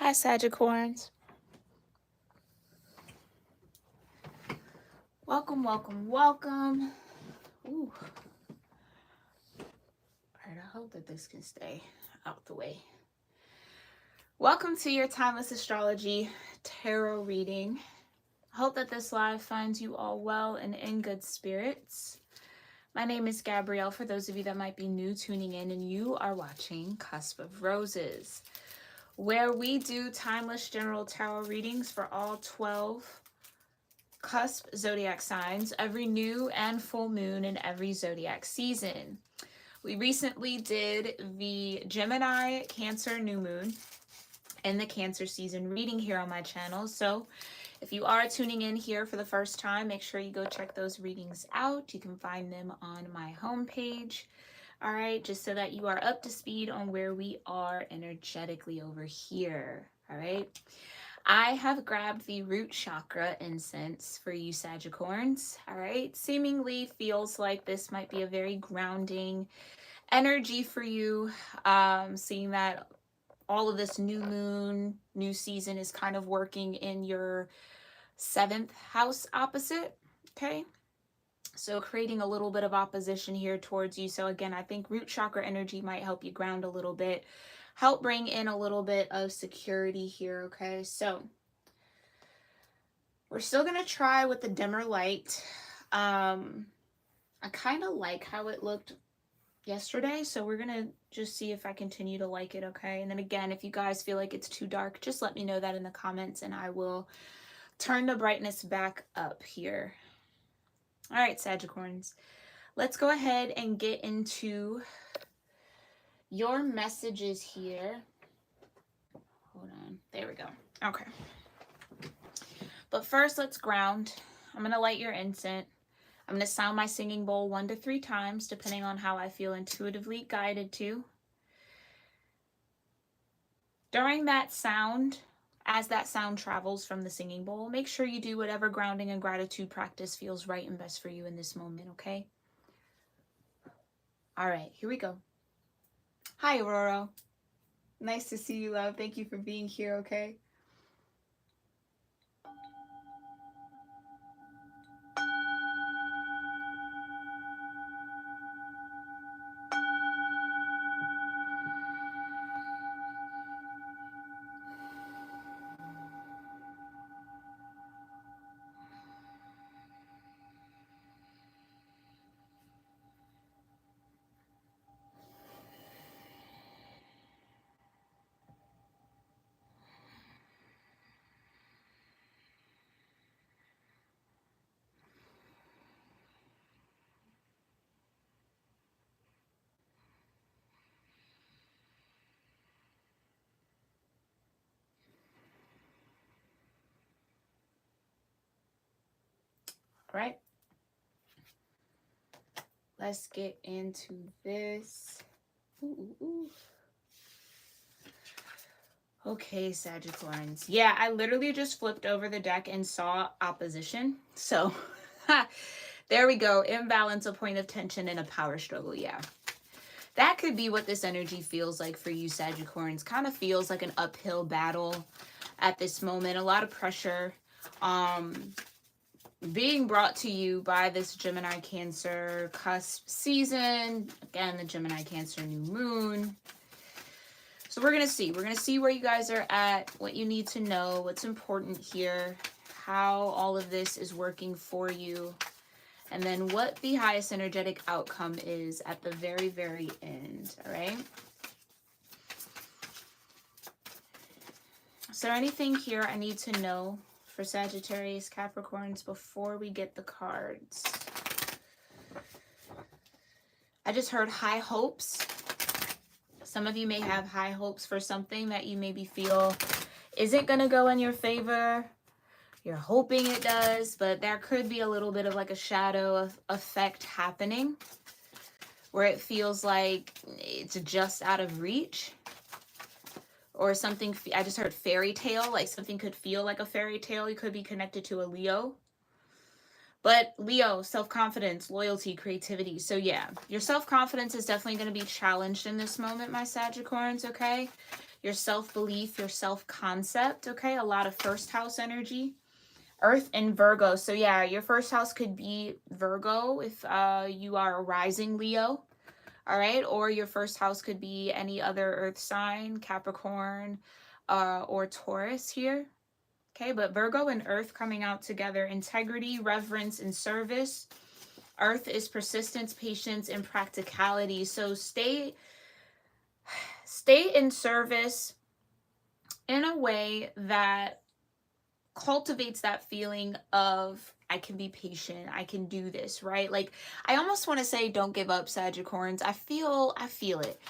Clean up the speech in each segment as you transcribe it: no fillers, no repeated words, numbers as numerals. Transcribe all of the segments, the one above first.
Hi, Sagittarians. Welcome, welcome, welcome. Ooh. All right, I hope that this can stay out the way. Welcome to your Timeless Astrology Tarot reading. I hope that this live finds you all well and in good spirits. My name is Gabrielle, for those of you that might be new tuning in, and you are watching Cusp of Roses, where we do timeless general tarot readings for all 12 cusp zodiac signs every new and full moon in every zodiac season. We recently did the Gemini Cancer new moon and the Cancer season reading here on my channel. So if you are tuning in here for the first time, make sure you go check those readings out. You can find them on my homepage. All right, just so that you are up to speed on where we are energetically over here. All right. I have grabbed the root chakra incense for you Sagittarians. All right. Seemingly feels like this might be a very grounding energy for you. Seeing that all of this new moon, new season is kind of working in your 7th house opposite. Okay. So creating a little bit of opposition here towards you. So again, I think root chakra energy might help you ground a little bit, help bring in a little bit of security here. Okay. So we're still going to try with the dimmer light. I kind of like how it looked yesterday, so we're going to just see if I continue to like it, okay? And then again, if you guys feel like it's too dark, just let me know that in the comments and I will turn the brightness back up here. All right, Sagittarians, let's go ahead and get into your messages here. Hold on. There we go. Okay. But first, let's ground. I'm going to light your incense. I'm going to sound my singing bowl 1 to 3 times, depending on how I feel intuitively guided to. During that sound, as that sound travels from the singing bowl, make sure you do whatever grounding and gratitude practice feels right and best for you in this moment, okay? All right, here we go. Hi, Aurora. Nice to see you, love. Thank you for being here, okay? All right. Let's get into this. Ooh. Okay, Sagittarians. Yeah, I literally just flipped over the deck and saw opposition. So, there we go. Imbalance, a point of tension, and a power struggle. Yeah. That could be what this energy feels like for you, Sagittarians. Kind of feels like an uphill battle at this moment. A lot of pressure being brought to you by this Gemini Cancer cusp season. Again, the Gemini Cancer new moon. So we're going to see. We're going to see where you guys are at, what you need to know, what's important here, how all of this is working for you, and then what the highest energetic outcome is at the very, very end. All right? Is there anything here I need to know for Sagittarius-Capricorns before we get the cards? I just heard high hopes. Some of you may have high hopes for something that you maybe feel isn't going to go in your favor. You're hoping it does, but there could be a little bit of like a shadow effect happening where it feels like it's just out of reach. Or something, I just heard fairy tale, like something could feel like a fairy tale. It could be connected to a Leo. But Leo, self-confidence, loyalty, creativity. So yeah, your self-confidence is definitely going to be challenged in this moment, my Sagittarians, okay? your self-belief, your self-concept, okay? A lot of first house energy. Earth and Virgo. So yeah, your first house could be Virgo if you are a rising Leo. All right. Or your first house could be any other earth sign, Capricorn or Taurus here. Okay. But Virgo and Earth coming out together. Integrity, reverence, and service. Earth is persistence, patience, and practicality. So stay in service in a way that cultivates that feeling of I can be patient, I can do this, right? Like I almost want to say don't give up, Sagittarians. I feel it.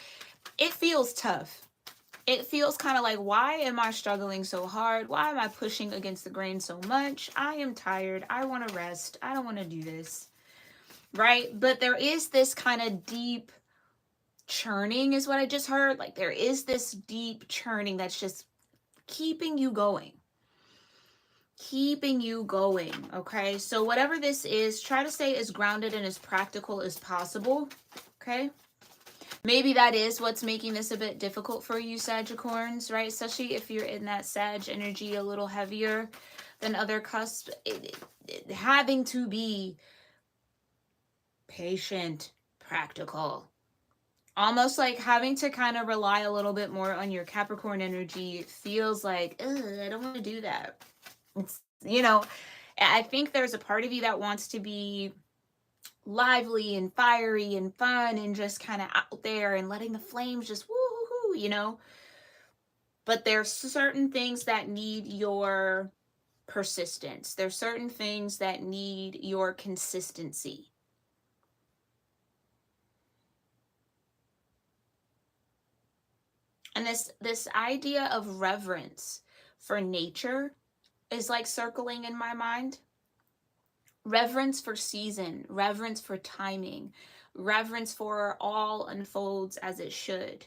It feels tough. It feels kind of like, why am I struggling so hard? Why am I pushing against the grain so much? I am tired. I want to rest. I don't want to do this. Right? But there is this kind of deep churning is what I just heard. Like there is this deep churning that's just keeping you going. Okay? So whatever this is, try to stay as grounded and as practical as possible, okay? Maybe that is what's making this a bit difficult for you, Sagittarians, right? Especially if you're in that Sag energy a little heavier than other cusps. Having to be patient, practical. Almost like having to kind of rely a little bit more on your Capricorn energy feels like, I don't want to do that. It's, I think there's a part of you that wants to be lively and fiery and fun and just kind of out there and letting the flames just woo-hoo-hoo, But there's certain things that need your persistence. There's certain things that need your consistency. And this idea of reverence for nature is like circling in my mind. Reverence for season, reverence for timing, reverence for all unfolds as it should.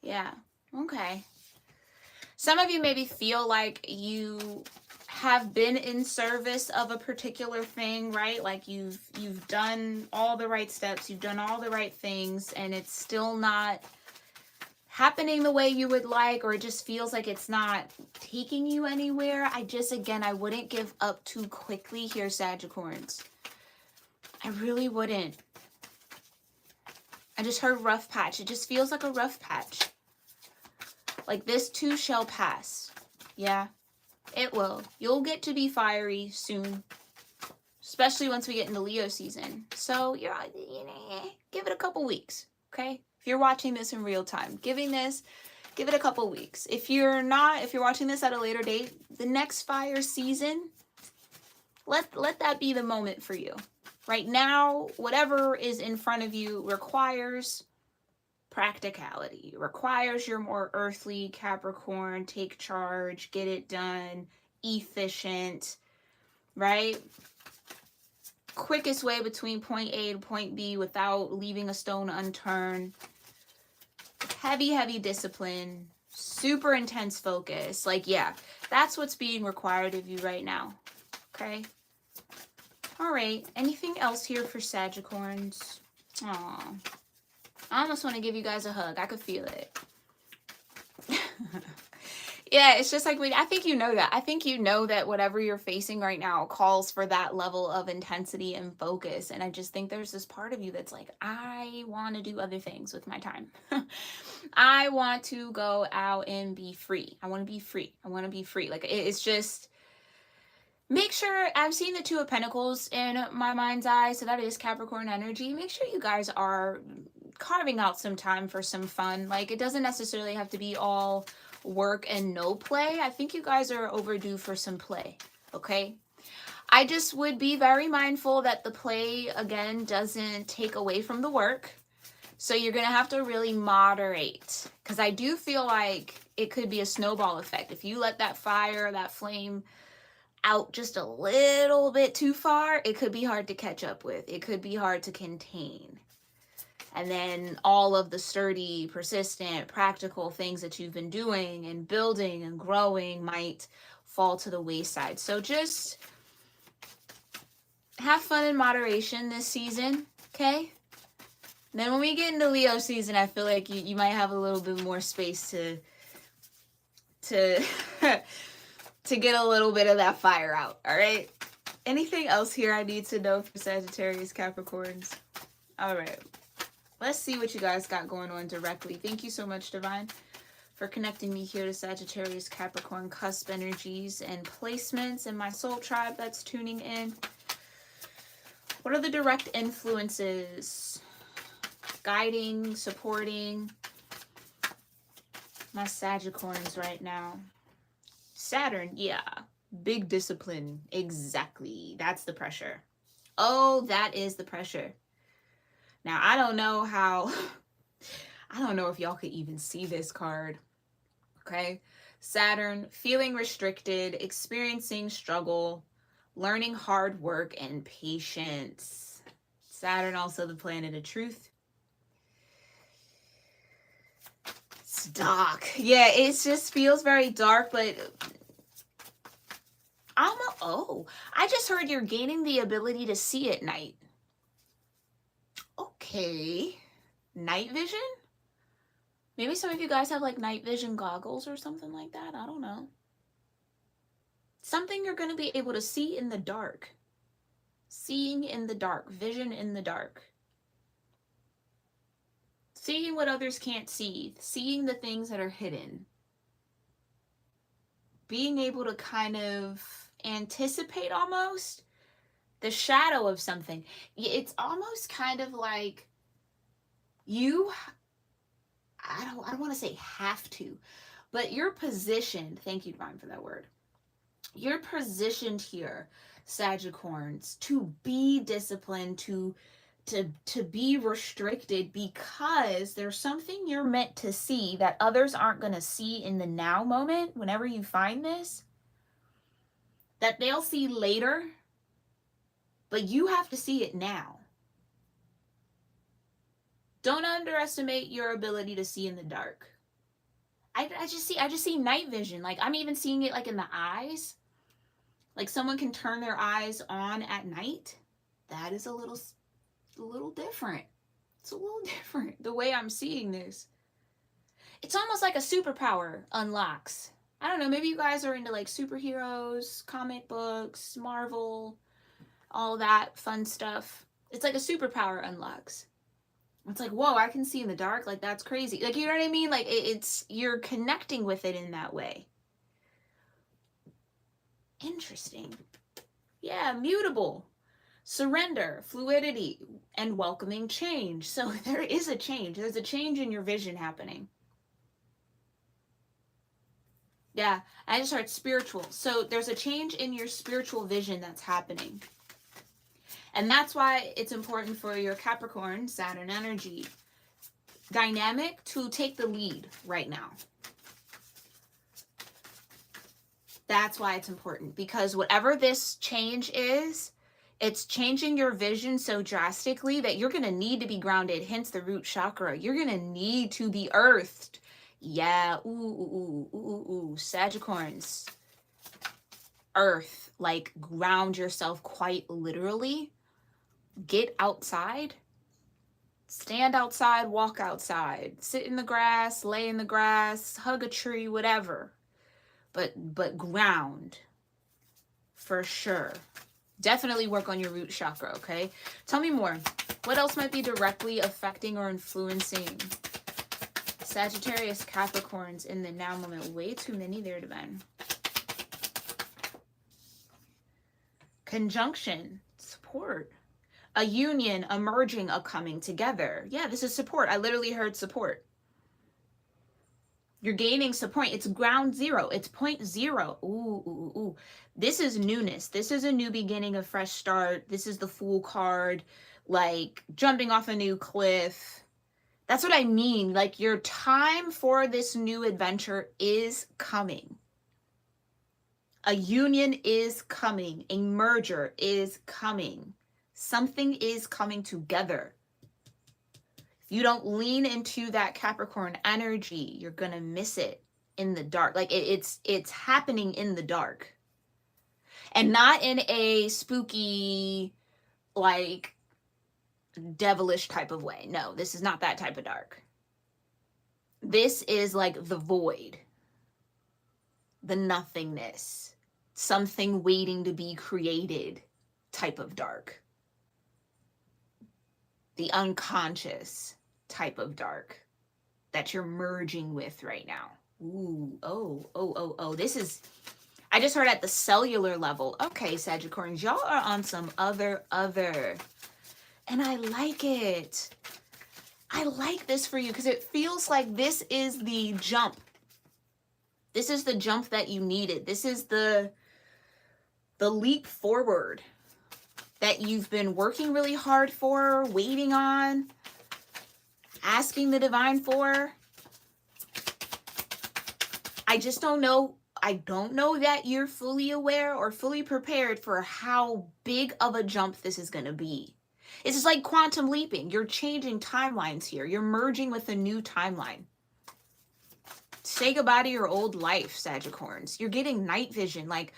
Yeah, okay. Some of you maybe feel like you have been in service of a particular thing, right? Like you've done all the right steps, you've done all the right things, and it's still not happening the way you would like, or it just feels like it's not taking you anywhere. I wouldn't give up too quickly here, Sagittarians. I really wouldn't. I just heard rough patch. It just feels like a rough patch. Like this too shall pass. Yeah, it will. You'll get to be fiery soon, especially once we get into Leo season. So give it a couple weeks, okay? If you're watching this in real time, give it a couple weeks. If you're watching this at a later date, the next fire season, let that be the moment for you. Right now, whatever is in front of you requires practicality, requires your more earthly Capricorn, take charge, get it done, efficient, right? Quickest way between point A to point B without leaving a stone unturned. Heavy discipline, super intense focus. Like, yeah, that's what's being required of you right now. Okay? All right. Anything else here for Sagittarians? Aw. I almost want to give you guys a hug. I could feel it. Yeah, it's just like, I think you know that. I think you know that whatever you're facing right now calls for that level of intensity and focus. And I just think there's this part of you that's like, I want to do other things with my time. I want to go out and be free. I want to be free. Like, it's just, make sure, I'm seeing the Two of Pentacles in my mind's eye. So that is Capricorn energy. Make sure you guys are carving out some time for some fun. Like, it doesn't necessarily have to be all work and no play. I think you guys are overdue for some play, okay? I just would be very mindful that the play, again, doesn't take away from the work. So you're going to have to really moderate, because I do feel like it could be a snowball effect. If you let that fire, that flame out just a little bit too far, it could be hard to catch up with. It could be hard to contain. And then all of the sturdy, persistent, practical things that you've been doing and building and growing might fall to the wayside. So just have fun in moderation this season, okay? Then when we get into Leo season, I feel like you might have a little bit more space to to get a little bit of that fire out. All right. Anything else here I need to know for Sagittarius Capricorns? All right. Let's see what you guys got going on directly. Thank you so much, Divine, for connecting me here to Sagittarius Capricorn cusp energies and placements and my soul tribe that's tuning in. What are the direct influences guiding, supporting my Sagicorns right now? Saturn, yeah. Big discipline. Exactly. That's the pressure. Oh, that is the pressure. Now, I don't know if y'all could even see this card. Okay. Saturn, feeling restricted, experiencing struggle, learning hard work and patience. Saturn, also the planet of truth. It's dark. Yeah, it just feels very dark, but I just heard you're gaining the ability to see at night. Okay. Night vision? Maybe some of you guys have like night vision goggles or something like that. I don't know. Something you're going to be able to see in the dark. Seeing in the dark. Vision in the dark. Seeing what others can't see. Seeing the things that are hidden. Being able to kind of anticipate almost the shadow of something. It's almost kind of like you, I don't want to say have to, but you're positioned. Thank you, Divine, for that word. You're positioned here, Sagicorns, to be disciplined, to be restricted, because there's something you're meant to see that others aren't going to see in the now moment whenever you find this, that they'll see later, but you have to see it now. Don't underestimate your ability to see in the dark. I just see night vision. Like, I'm even seeing it like in the eyes. Like someone can turn their eyes on at night. That is a little different. It's a little different the way I'm seeing this. It's almost like a superpower unlocks. I don't know, maybe you guys are into like superheroes, comic books, Marvel, all that fun stuff. It's like a superpower unlocks. It's like, whoa, I can see in the dark. Like, that's crazy. Like, you know what I mean? Like, it's you're connecting with it in that way. Interesting. Yeah, mutable. Surrender, fluidity, and welcoming change. So there is a change. There's a change in your vision happening. Yeah, I just heard spiritual. So there's a change in your spiritual vision that's happening. And that's why it's important for your Capricorn, Saturn energy dynamic to take the lead right now. That's why it's important, because whatever this change is, it's changing your vision so drastically that you're going to need to be grounded, hence the root chakra. You're going to need to be earthed. Yeah, Sagicorns. Earth, like ground yourself quite literally. Get outside. Stand outside, walk outside. Sit in the grass, lay in the grass, hug a tree, whatever. But ground. For sure. Definitely work on your root chakra, okay? Tell me more. What else might be directly affecting or influencing Sagittarius Capricorns in the now moment? Way too many there, Divine. Conjunction. Support. A union, a merging, a coming together. Yeah, this is support. I literally heard support. You're gaining support. It's ground zero. It's point zero. Ooh. This is newness. This is a new beginning, a fresh start. This is the Fool card, like jumping off a new cliff. That's what I mean. Like, your time for this new adventure is coming. A union is coming. A merger is coming. Something is coming together. If you don't lean into that Capricorn energy, you're going to miss it in the dark. Like, it's happening in the dark. And not in a spooky, like, devilish type of way. No, this is not that type of dark. This is like the void, the nothingness, something waiting to be created type of dark. The unconscious type of dark that you're merging with right now. Ooh, oh. This is, I just heard at the cellular level. Okay, Sagittarians, y'all are on some other. And I like it. I like this for you because it feels like this is the jump. This is the jump that you needed. This is the leap forward that you've been working really hard for, waiting on, asking the divine for. I just don't know. I don't know that you're fully aware or fully prepared for how big of a jump this is going to be. It's just like quantum leaping. You're changing timelines here. You're merging with a new timeline. Say goodbye to your old life, Sagittarians. You're getting night vision. Like,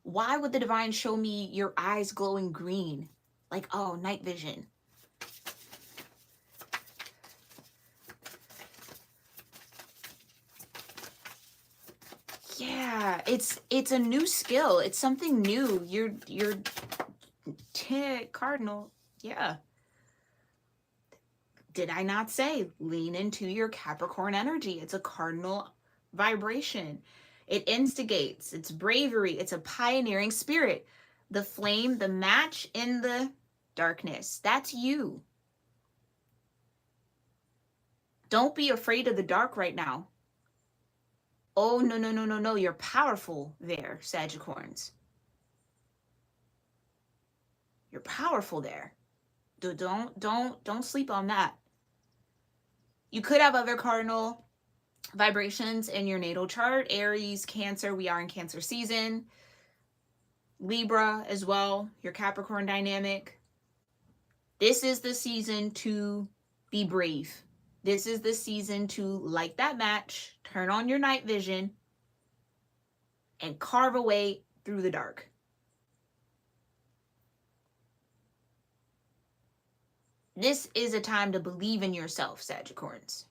why would the divine show me your eyes glowing green? Like, oh, night vision. Yeah, it's a new skill. It's something new. You're cardinal. Yeah. Did I not say lean into your Capricorn energy? It's a cardinal vibration. It instigates. It's bravery. It's a pioneering spirit. The flame, the match in the darkness. That's you. Don't be afraid of the dark right now. Oh, no. You're powerful there, Sagittarians. You're powerful there. Don't sleep on that. You could have other cardinal vibrations in your natal chart. Aries, Cancer, we are in Cancer season. Libra as well, your Capricorn dynamic. This is the season to be brave. This is the season to light that match, turn on your night vision, and carve away through the dark. This is a time to believe in yourself, Sagittarians.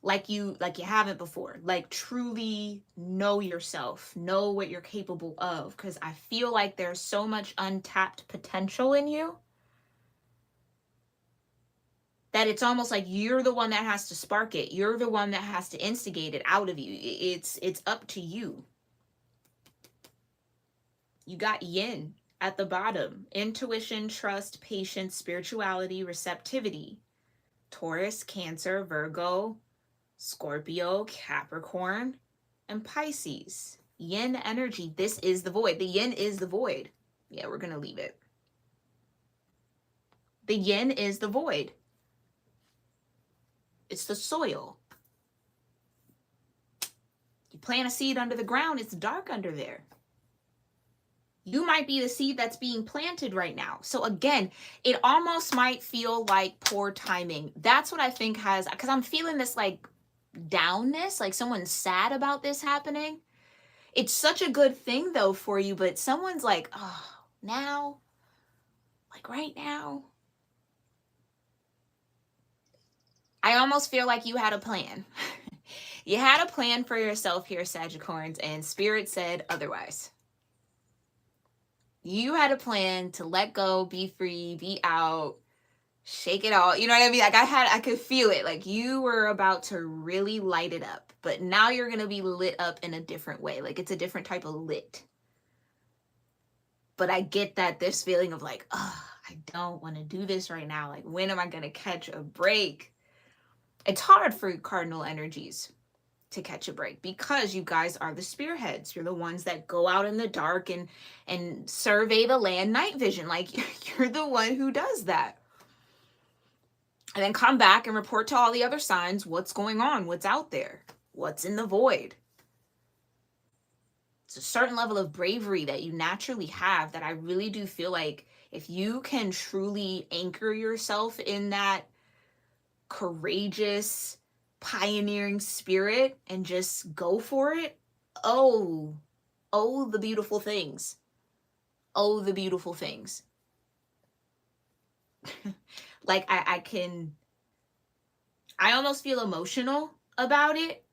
Like you haven't before. Like truly know yourself. Know what you're capable of. Because I feel like there's so much untapped potential in you that it's almost like you're the one that has to spark it. You're the one that has to instigate it out of you. It's up to you. You got yin at the bottom. Intuition, trust, patience, spirituality, receptivity. Taurus, Cancer, Virgo, Scorpio, Capricorn, and Pisces. Yin energy. This is the void. The yin is the void. Yeah, we're going to leave it. The yin is the void. It's the soil. You plant a seed under the ground, it's dark under there. You might be the seed that's being planted right now. So again, it almost might feel like poor timing. That's what I think has, because I'm feeling this like downness, like someone's sad about this happening. It's such a good thing though for you, but someone's like, oh, now, like right now. I almost feel like you had a plan. You had a plan for yourself here, Sagittarians, and Spirit said otherwise. You had a plan to let go, be free, be out, shake it all. You know what I mean? Like I could feel it. Like you were about to really light it up, but now you're going to be lit up in a different way. Like it's a different type of lit. But I get that this feeling of like, oh, I don't want to do this right now. Like when am I going to catch a break? It's hard for cardinal energies to catch a break because you guys are the spearheads. You're the ones that go out in the dark and survey the land night vision. Like you're the one who does that. And then come back and report to all the other signs what's going on, what's out there, what's in the void. It's a certain level of bravery that you naturally have that I really do feel like if you can truly anchor yourself in that courageous, pioneering spirit and just go for it. Oh, the beautiful things. Oh, the beautiful things. like I almost feel emotional about it.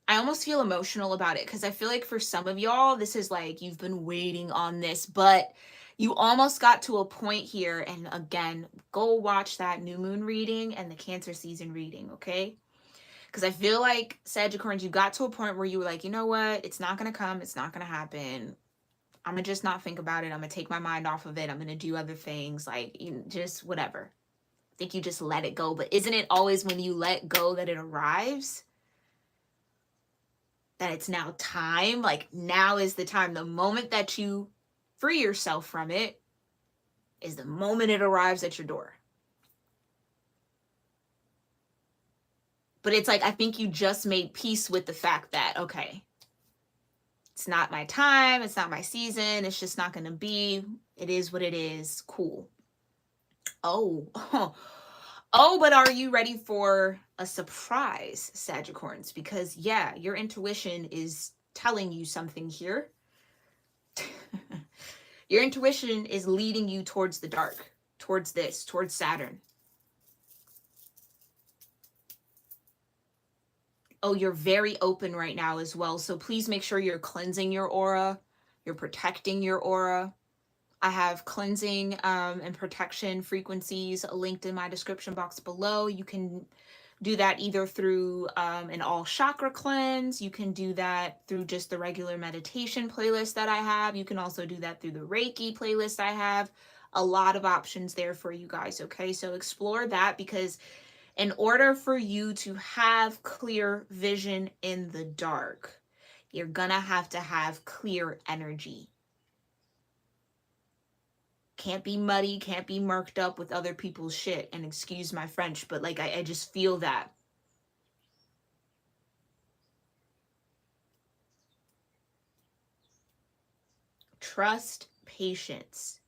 I almost feel emotional about it because I feel like for some of y'all, this is like you've been waiting on this, but you almost got to a point here. And again, go watch that new moon reading and the Cancer season reading, okay? Because I feel like Sagittarius, you got to a point where you were like, you know what? It's not going to come. It's not going to happen. I'm going to just not think about it. I'm going to take my mind off of it. I'm going to do other things, like just whatever. I think you just let it go. But isn't it always when you let go that it arrives? That it's now time? Like now is the time. The moment that you free yourself from it is the moment it arrives at your door. But it's like, I think you just made peace with the fact that, okay, it's not my time. It's not my season. It's just not going to be. It is what it is. Cool. Oh, oh, but are you ready for a surprise, Sagittarius? Because yeah, your intuition is telling you something here. Your intuition is leading you towards the dark, towards this, towards Saturn. Oh, you're very open right now as well. So please make sure you're cleansing your aura. You're protecting your aura. I have cleansing and protection frequencies linked in my description box below. You can do that either through an all chakra cleanse. You can do that through just the regular meditation playlist that I have. You can also do that through the Reiki playlist I have. A lot of options there for you guys, okay? So explore that, because in order for you to have clear vision in the dark, you're gonna have to have clear energy. Can't be muddy, can't be murked up with other people's shit. And excuse my French, but like I just feel that. Trust, patience.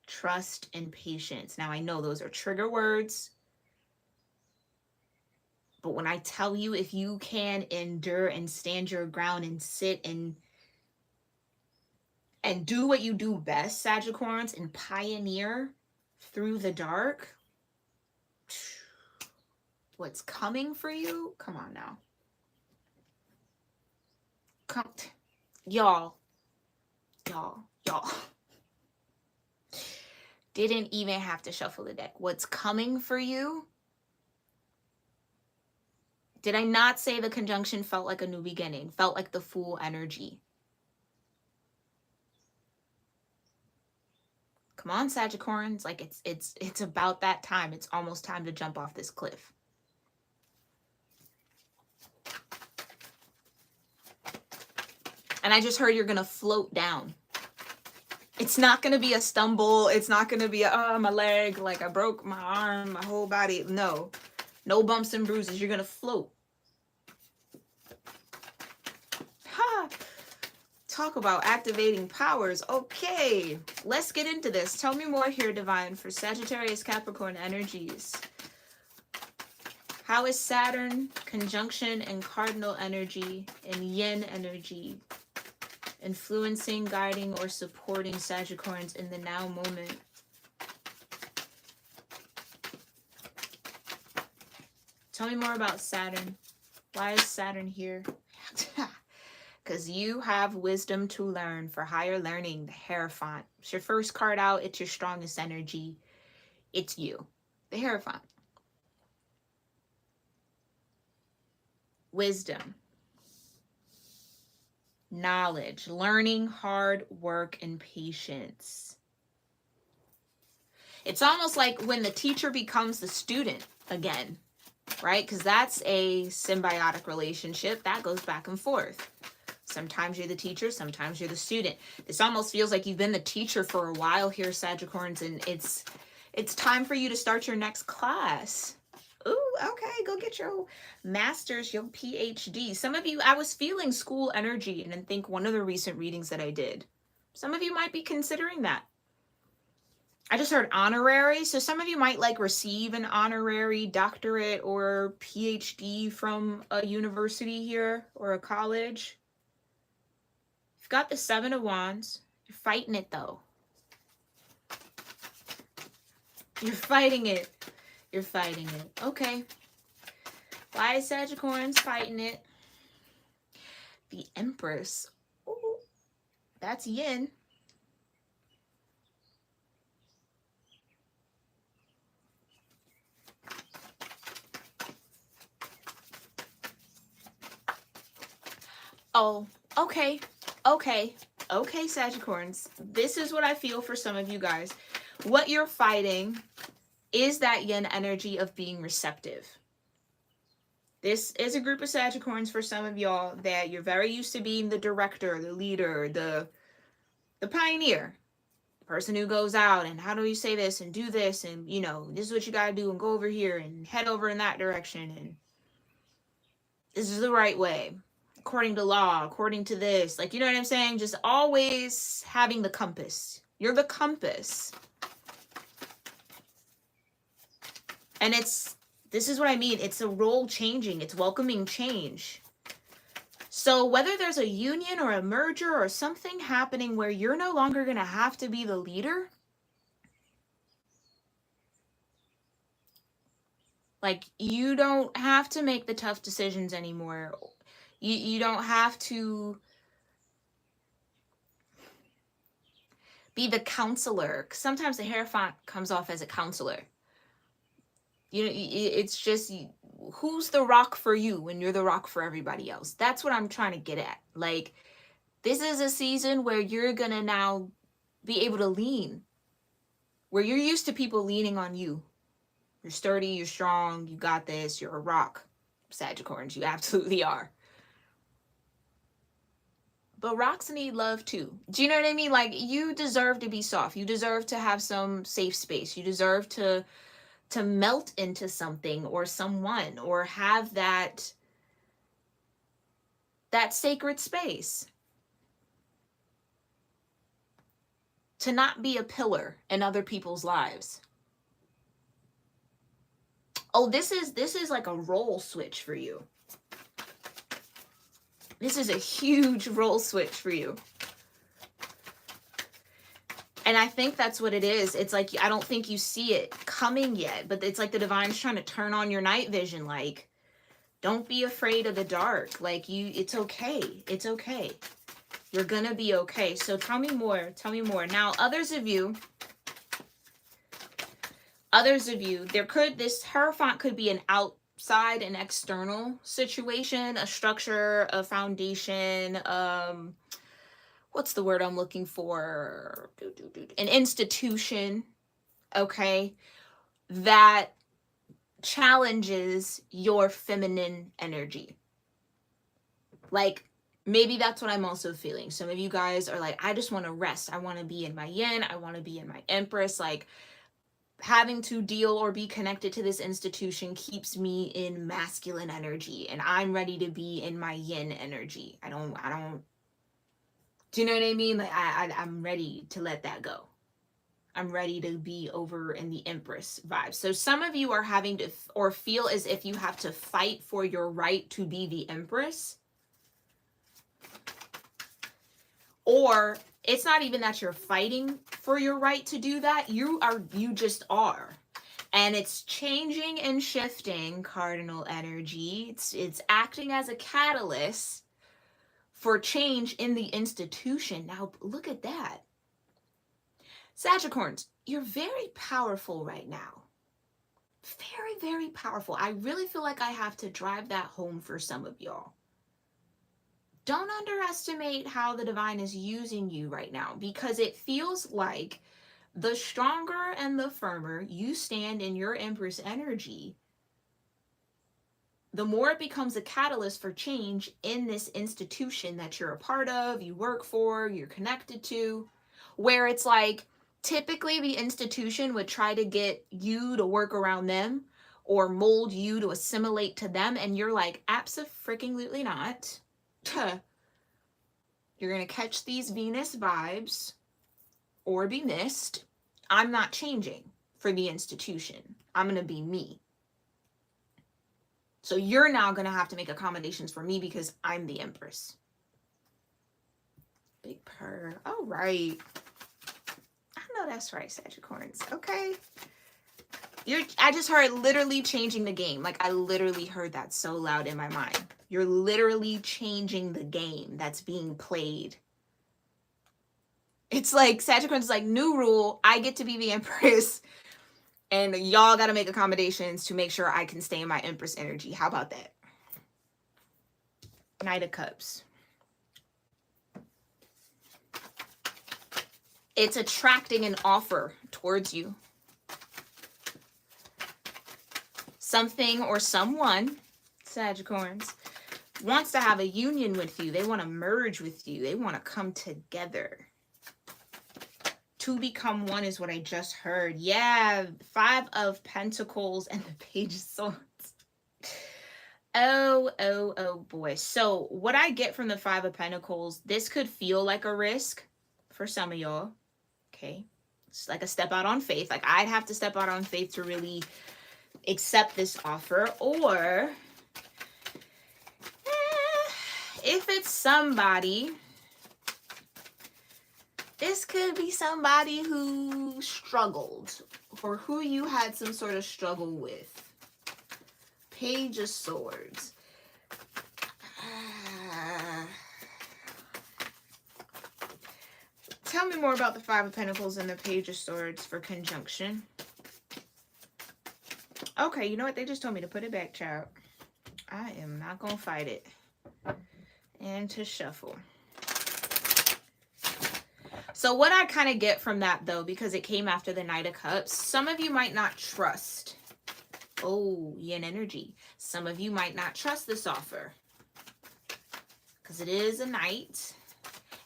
Trust and patience. Now I know those are trigger words, but when I tell you, if you can endure and stand your ground and sit and do what you do best, Sagittarius, and pioneer through the dark, what's coming for you? Come on now. Come, y'all. Didn't even have to shuffle the deck. What's coming for you? Did I not say the conjunction felt like a new beginning? Felt like the Fool energy? Come on, Sagittarius. Like it's about that time. It's almost time to jump off this cliff. And I just heard you're gonna float down. It's not gonna be a stumble. It's not gonna be my leg, like I broke my arm, my whole body. No bumps and bruises. You're gonna float. Ha! Talk about activating powers. Okay, let's get into this. Tell me more here, Divine, for Sagittarius-Capricorn energies. How is Saturn, conjunction, and cardinal energy and yin energy influencing, guiding, or supporting Sagittarians in the now moment? Tell me more about Saturn. Why is Saturn here? Because you have wisdom to learn for higher learning. The Hierophant. It's your first card out. It's your strongest energy. It's you. The Hierophant. Wisdom. Knowledge. Learning, hard work, and patience. It's almost like when the teacher becomes the student again, right? Because that's a symbiotic relationship that goes back and forth. Sometimes you're the teacher, sometimes you're the student. This almost feels like you've been the teacher for a while here, Sagittarius, and it's time for you to start your next class. Ooh, okay, go get your master's, your PhD. Some of you, I was feeling school energy, and I think one of the recent readings that I did, some of you might be considering that. I just heard honorary, so some of you might like receive an honorary doctorate or PhD from a university here or a college. You've got the Seven of Wands. You're fighting it though. You're fighting it. You're fighting it. Okay. Why is Sagittarius fighting it? The Empress. Ooh, that's yin. Oh, okay. Okay. Okay, Sagittarius. This is what I feel for some of you guys. What you're fighting is that yin energy of being receptive. This is a group of Sagittarians for some of y'all that you're very used to being the director, the leader, the pioneer. The person who goes out and how do you say this and do this and, you know, this is what you gotta do and go over here and head over in that direction and this is the right way. According to law, according to this. Like, you know what I'm saying? Just always having the compass. You're the compass. And this is what I mean. It's a role changing. It's welcoming change. So whether there's a union or a merger or something happening where you're no longer going to have to be the leader, like you don't have to make the tough decisions anymore. You don't have to be the counselor. Sometimes the Hierophant comes off as a counselor. You know, it's just who's the rock for you when you're the rock for everybody else. That's what I'm trying to get at. Like, this is a season where you're gonna now be able to lean, where you're used to people leaning on you. You're sturdy, you're strong, you got this, you're a rock. Sagittarius, you absolutely are. But rocks need love too. Do you know what I mean? Like, you deserve to be soft. You deserve to have some safe space. You deserve to melt into something or someone or have that sacred space. To not be a pillar in other people's lives. Oh, this is like a role switch for you. This is a huge role switch for you. And I think that's what it is. It's like, I don't think you see it coming yet, but it's like the divine's trying to turn on your night vision. Like, don't be afraid of the dark. Like, it's okay. It's okay. You're gonna be okay. So tell me more. Tell me more. Now, others of you, this Hierophant could be an outside and external situation, a structure, a foundation, what's the word I'm looking for? An institution, okay, that challenges your feminine energy. Like, maybe that's what I'm also feeling. Some of you guys are like, I just want to rest. I want to be in my yin. I want to be in my empress. Like, having to deal or be connected to this institution keeps me in masculine energy, and I'm ready to be in my yin energy. I don't do you know what I mean? Like, I'm ready to let that go. I'm ready to be over in the Empress vibe. So some of you are having to, or feel as if you have to fight for your right to be the Empress. Or it's not even that you're fighting for your right to do that. You just are. And it's changing and shifting, cardinal energy. It's acting as a catalyst for change in the institution. Now, look at that. Sagittarius, you're very powerful right now. Very, very powerful. I really feel like I have to drive that home for some of y'all. Don't underestimate how the divine is using you right now, because it feels like the stronger and the firmer you stand in your Empress energy, the more it becomes a catalyst for change in this institution that you're a part of, you work for, you're connected to, where it's like, typically the institution would try to get you to work around them or mold you to assimilate to them, and you're like, abso-freaking-lutely not. You're going to catch these Venus vibes or be missed. I'm not changing for the institution. I'm going to be me. So you're now going to have to make accommodations for me because I'm the Empress. Big purr. All right. I know that's right, Sagittarius. Okay. I just heard literally changing the game. Like, I literally heard that so loud in my mind. You're literally changing the game that's being played. It's like Sagittarius is like, new rule, I get to be the Empress, and y'all got to make accommodations to make sure I can stay in my Empress energy. How about that? Knight of Cups. It's attracting an offer towards you. Something or someone, Sagittarius, wants to have a union with you. They want to merge with you. They want to come together. To become one is what I just heard. Yeah, 5 of Pentacles and the Page of Swords. Oh boy. So what I get from the 5 of Pentacles, this could feel like a risk for some of y'all. Okay. It's like a step out on faith. Like, I'd have to step out on faith to really accept this offer. Or if it's somebody, this could be somebody who struggled or who you had some sort of struggle with. Page of Swords. Tell me more about the 5 of Pentacles and the Page of Swords for conjunction. Okay, you know what? They just told me to put it back, child. I am not going to fight it. And to shuffle. So what I kind of get from that, though, because it came after the Knight of Cups, some of you might not trust. Oh, yin energy. Some of you might not trust this offer. Because it is a knight.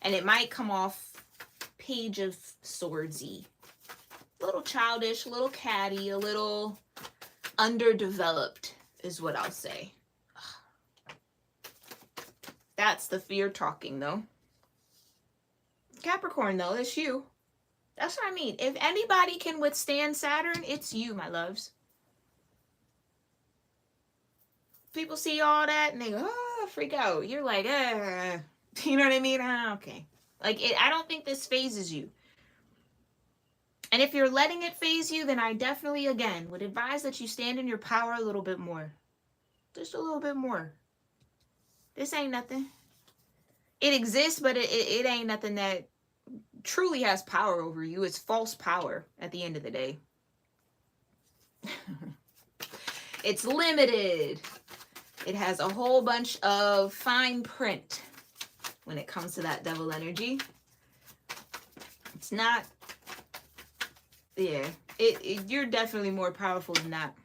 And it might come off Page of Swordsy. A little childish, a little catty, a little underdeveloped is what I'll say. That's the fear talking, though. Capricorn, though, that's you. That's what I mean. If anybody can withstand Saturn, it's you, my loves. People see all that and they go, oh, freak out. You're like, you know what I mean? Okay. Like, I don't think this phases you. And if you're letting it phase you, then I definitely, again, would advise that you stand in your power a little bit more. Just a little bit more. This ain't nothing. It exists, but it ain't nothing that truly has power over you. It's false power at the end of the day. It's limited. It has a whole bunch of fine print when it comes to that devil energy. It's not, yeah, you're definitely more powerful than that.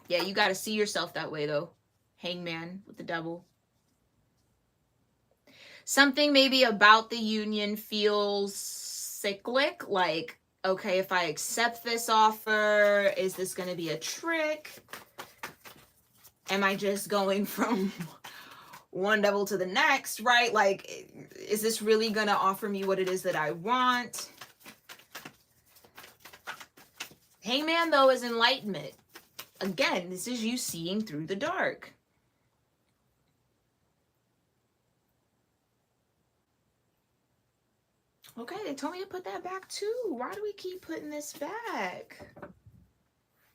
Yeah, you got to see yourself that way, though. Hangman with the devil. Something maybe about the union feels cyclic, like, okay, if I accept this offer, is this going to be a trick? Am I just going from one devil to the next, right? Like, is this really going to offer me what it is that I want? Hangman, though, is enlightenment. Again, this is you seeing through the dark. Okay, they told me to put that back too. Why do we keep putting this back?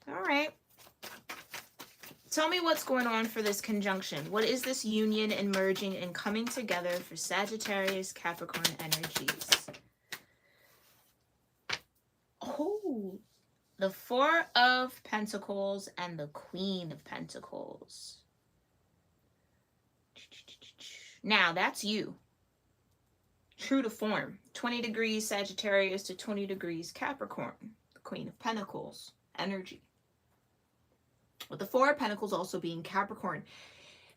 All right. Tell me what's going on for this conjunction. What is this union and merging and coming together for Sagittarius-Capricorn energies? Oh, the 4 of Pentacles and the Queen of Pentacles. Now, that's you. True to form. 20 degrees Sagittarius to 20 degrees Capricorn. The Queen of Pentacles energy. With the 4 of Pentacles also being Capricorn.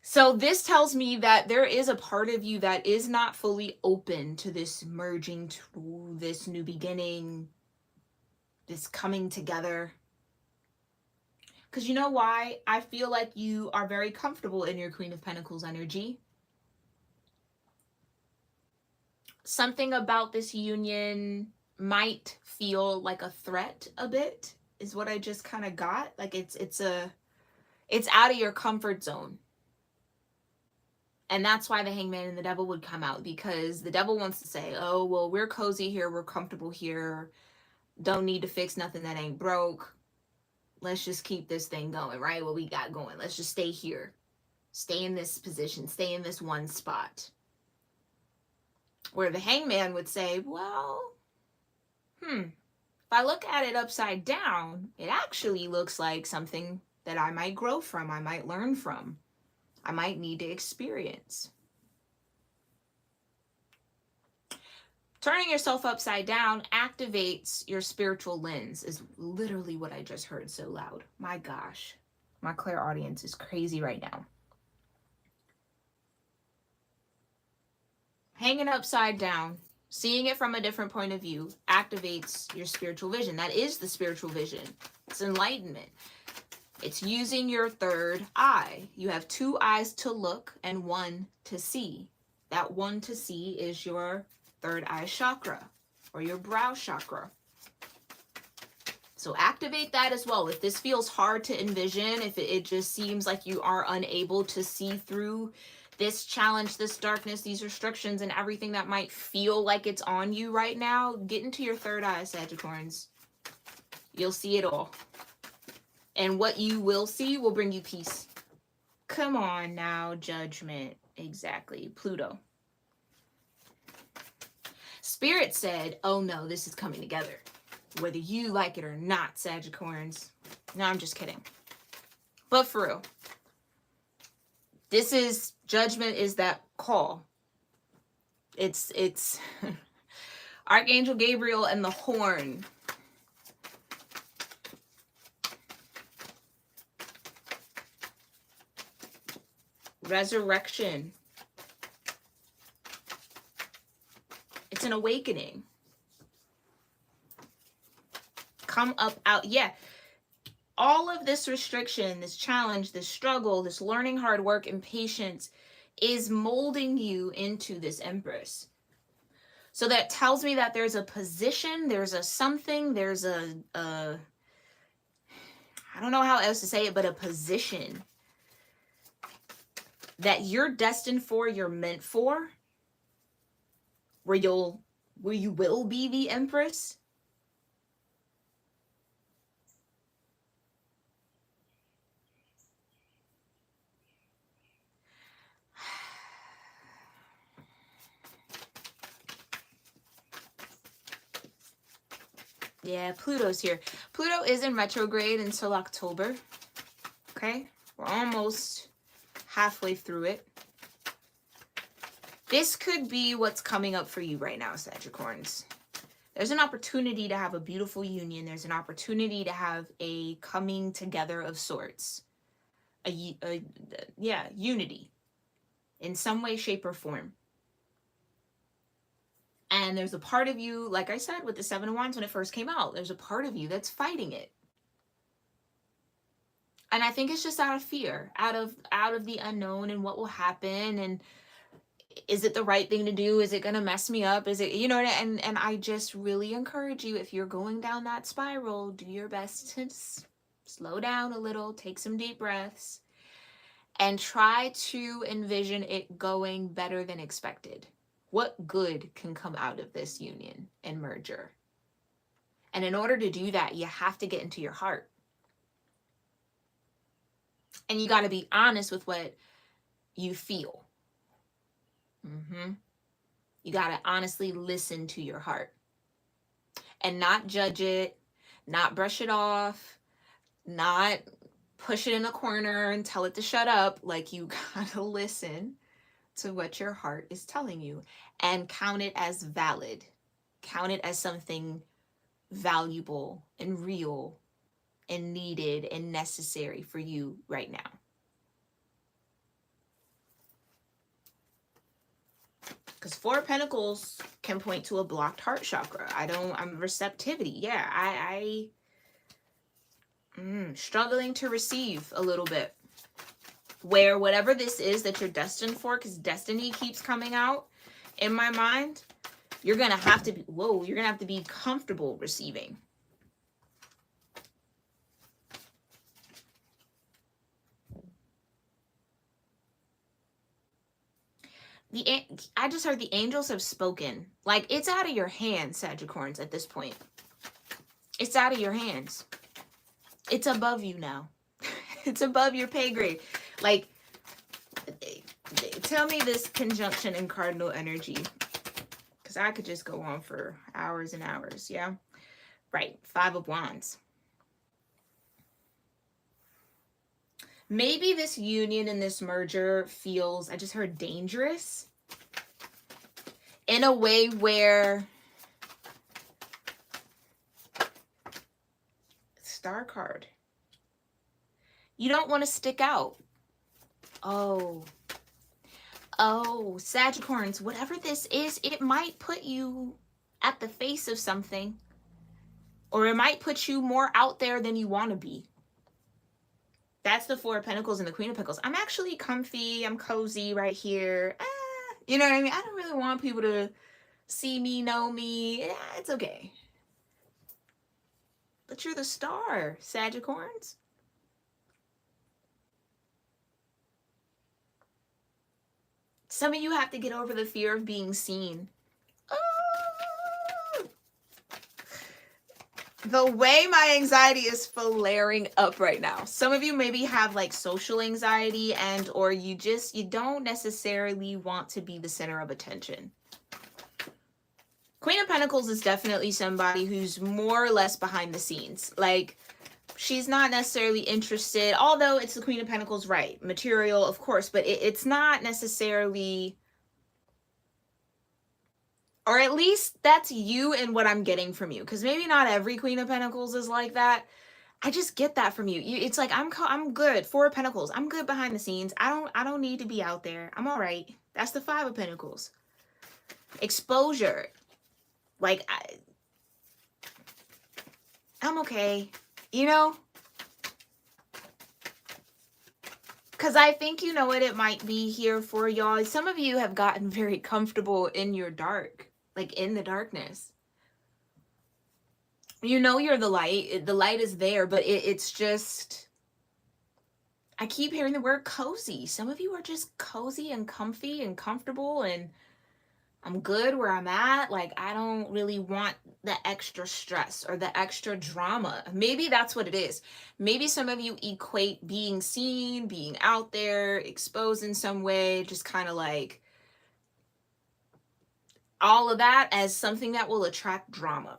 So this tells me that there is a part of you that is not fully open to this merging, to this new beginning, this coming together. Because you know why? I feel like you are very comfortable in your Queen of Pentacles energy. Something about this union might feel like a threat a bit, is what I just kind of got. Like it's out of your comfort zone. And that's why the Hangman and the Devil would come out, because the Devil wants to say, oh, well, we're cozy here, we're comfortable here, don't need to fix nothing that ain't broke. let's just keep this thing going, right? What we got going. Let's just stay here. Stay in this position. Stay in this one spot. Where the hangman would say, well, if I look at it upside down, it actually looks like something that I might grow from, I might learn from, I might need to experience. Turning yourself upside down activates your spiritual lens, is literally what I just heard so loud. My gosh, my clairaudience is crazy right now. Hanging upside down, seeing it from a different point of view, activates your spiritual vision. That is the spiritual vision. It's enlightenment. It's using your third eye. You have two eyes to look and one to see. That one to see is your third eye chakra or your brow chakra. So activate that as well. If this feels hard to envision, if it just seems like you are unable to see through this challenge, this darkness, these restrictions, and everything that might feel like it's on you right now, get into your third eye, Sagittarians. You'll see it all. And what you will see will bring you peace. Come on now, judgment. Exactly. Pluto. Spirit said, oh no, this is coming together. Whether you like it or not, Sagittarians. No, I'm just kidding. But for real. This is, judgment is that call. It's Archangel Gabriel and the horn. Resurrection. It's an awakening. Come up out. Yeah. All of this restriction, this challenge, this struggle, this learning hard work and patience is molding you into this Empress. So that tells me that there's a position, there's a something, there's a I don't know how else to say it, but a position that you're destined for, you're meant for, where you will be the Empress. Yeah, Pluto's here. Pluto is in retrograde until October. Okay, we're almost halfway through it. This could be what's coming up for you right now, Sagittarians. There's an opportunity to have a beautiful union. There's an opportunity to have a coming together of sorts. Unity in some way, shape, or form. And there's a part of you, like I said, with the Seven of Wands when it first came out, there's a part of you that's fighting it. And I think it's just out of fear, out of the unknown and what will happen, and is it the right thing to do? Is it going to mess me up? Is it, you know, and I just really encourage you, if you're going down that spiral, do your best to slow down a little, take some deep breaths, and try to envision it going better than expected. What good can come out of this union and merger? And in order to do that, you have to get into your heart. And you got to be honest with what you feel. You got to honestly listen to your heart. And not judge it, not brush it off, not push it in a corner and tell it to shut up. Like, you got to listen to what your heart is telling you and count it as valid. Count it as something valuable and real and needed and necessary for you right now. Because Four of Pentacles can point to a blocked heart chakra. I'm receptivity. Yeah, I'm struggling to receive a little bit. Where whatever this is that you're destined for, because destiny keeps coming out in my mind, you're going to have to be, you're going to have to be comfortable receiving. I just heard the angels have spoken. Like, it's out of your hands, Sagittarians, at this point. It's out of your hands. It's above you now. It's above your pay grade. Like, tell me this conjunction in cardinal energy, because I could just go on for hours and hours. Yeah, right. 5 of Wands. Maybe this union and this merger feels, I just heard, dangerous in a way where, Star card, you don't want to stick out. Oh, Sagittarians, whatever this is, it might put you at the face of something, or it might put you more out there than you want to be. That's the 4 of Pentacles and the Queen of Pentacles. I'm actually comfy. I'm cozy right here. You know what I mean? I don't really want people to see me, know me. Yeah, it's okay. But you're the star, Sagittarians. Some of you have to get over the fear of being seen. The way my anxiety is flaring up right now. Some of you maybe have like social anxiety, and or you don't necessarily want to be the center of attention. Queen of Pentacles is definitely somebody who's more or less behind the scenes. Like, she's not necessarily interested, although it's the Queen of Pentacles, right? Material, of course, but it's not necessarily, or at least that's you and what I'm getting from you. Because maybe not every Queen of Pentacles is like that. I just get that from you. It's like, I'm good. 4 of Pentacles. I'm good behind the scenes. I don't need to be out there. I'm all right. That's the 5 of Pentacles. Exposure. Like, I'm okay. You know? Because I think you know what it might be here for y'all. Some of you have gotten very comfortable in your dark. Like, in the darkness. You know you're the light. The light is there, but it's just, I keep hearing the word cozy. Some of you are just cozy and comfy and comfortable, and I'm good where I'm at. Like, I don't really want the extra stress or the extra drama. Maybe that's what it is. Maybe some of you equate being seen, being out there, exposed in some way, just kind of like all of that as something that will attract drama.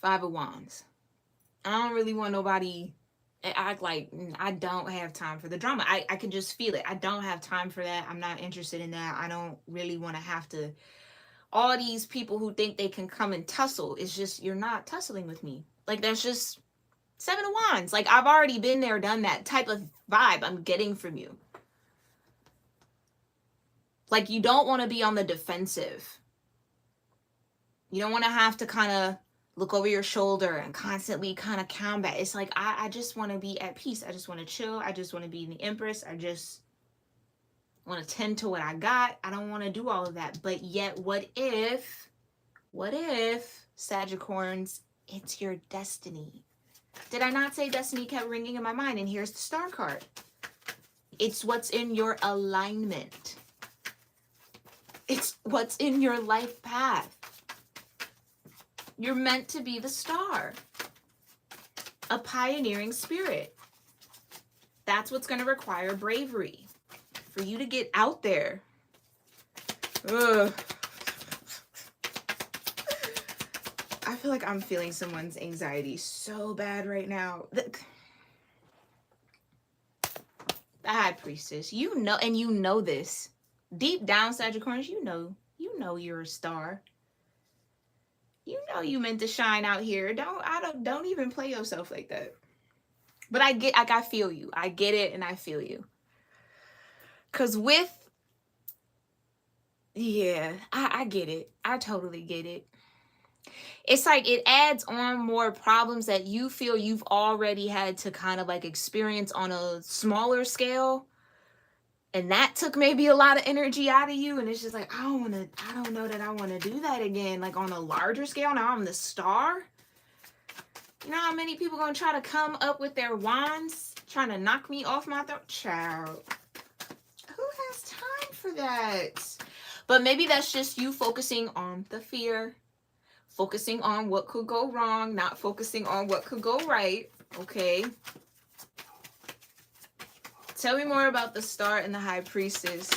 5 of Wands. I don't really want nobody act like I don't have time for the drama. I can just feel it. I don't have time for that. I'm not interested in that. I don't really want to have to. All these people who think they can come and tussle, it's just, you're not tussling with me. Like, that's just 7 of Wands. Like, I've already been there, done that type of vibe I'm getting from you. Like, you don't want to be on the defensive. You don't want to have to kind of look over your shoulder and constantly kind of combat. It's like, I just want to be at peace. I just want to chill. I just want to be the Empress. I just want to tend to what I got. I don't want to do all of that. But yet, what if, Sagittarians, it's your destiny? Did I not say destiny kept ringing in my mind? And here's the star card. It's what's in your alignment. It's what's in your life path. You're meant to be the star. A pioneering spirit. That's what's going to require bravery. For you to get out there. Ugh. I feel like I'm feeling someone's anxiety so bad right now. The High Priestess. You know, and you know this. Deep down, Sagittarius, you know you're a star. You know you meant to shine out here. Don't even play yourself like that. But I feel you. I get it, and I feel you. Cause I get it. I totally get it. It's like it adds on more problems that you feel you've already had to kind of like experience on a smaller scale. And that took maybe a lot of energy out of you. And it's just like, I don't know that I want to do that again. Like on a larger scale. Now I'm the star. You know how many people going to try to come up with their wands, trying to knock me off my throat? Child. Who has time for that? But maybe that's just you focusing on the fear, focusing on what could go wrong, not focusing on what could go right. Okay. Tell me more about the star and the high priestess.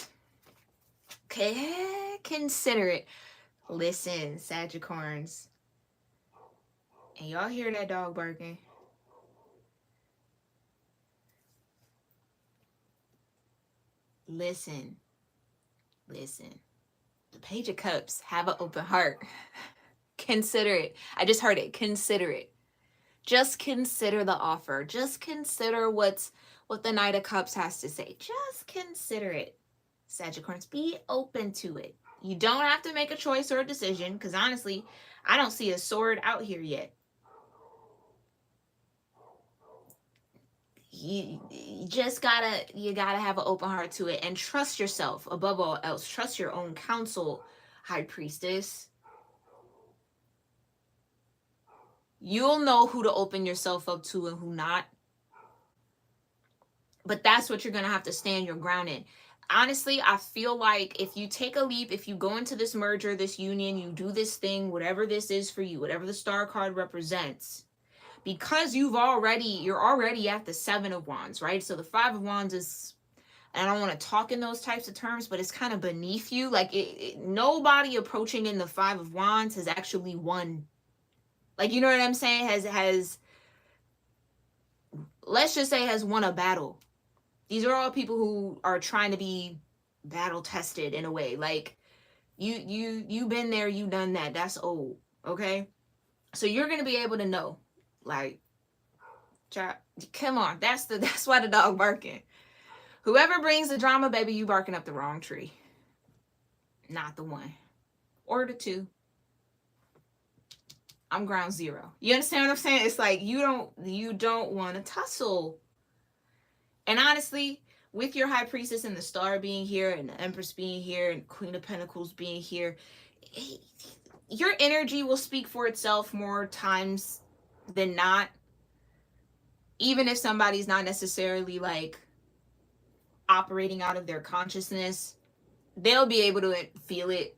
Okay, consider it. Listen, Sagittarians. And y'all hear that dog barking? Listen. Listen. The Page of Cups. Have an open heart. Consider it. I just heard it. Consider it. Just consider the offer. Just consider what the Knight of Cups has to say. Just consider it. Sagittarius, be open to it. You don't have to make a choice or a decision, because honestly, I don't see a sword out here yet. You just gotta have an open heart to it and trust yourself above all else. Trust your own counsel, High Priestess. You'll know who to open yourself up to and who not. But that's what you're gonna have to stand your ground in. Honestly, I feel like if you take a leap, if you go into this merger, this union, you do this thing, whatever this is for you, whatever the star card represents, because you're already at the 7 of Wands, right? So the 5 of Wands is, and I don't want to talk in those types of terms, but it's kind of beneath you. Like nobody approaching in the 5 of Wands has actually won. Like, you know what I'm saying? Has let's just say has won a battle. These are all people who are trying to be battle tested in a way. Like you been there, you done that. That's old. Okay. So you're going to be able to know, like, come on. That's why the dog barking. Whoever brings the drama, baby, you barking up the wrong tree. Not the one. Or the 2. I'm ground 0. You understand what I'm saying? It's like you don't want to tussle. And honestly, with your High Priestess and the Star being here and the Empress being here and Queen of Pentacles being here, your energy will speak for itself more times than not. Even if somebody's not necessarily like operating out of their consciousness, they'll be able to feel it.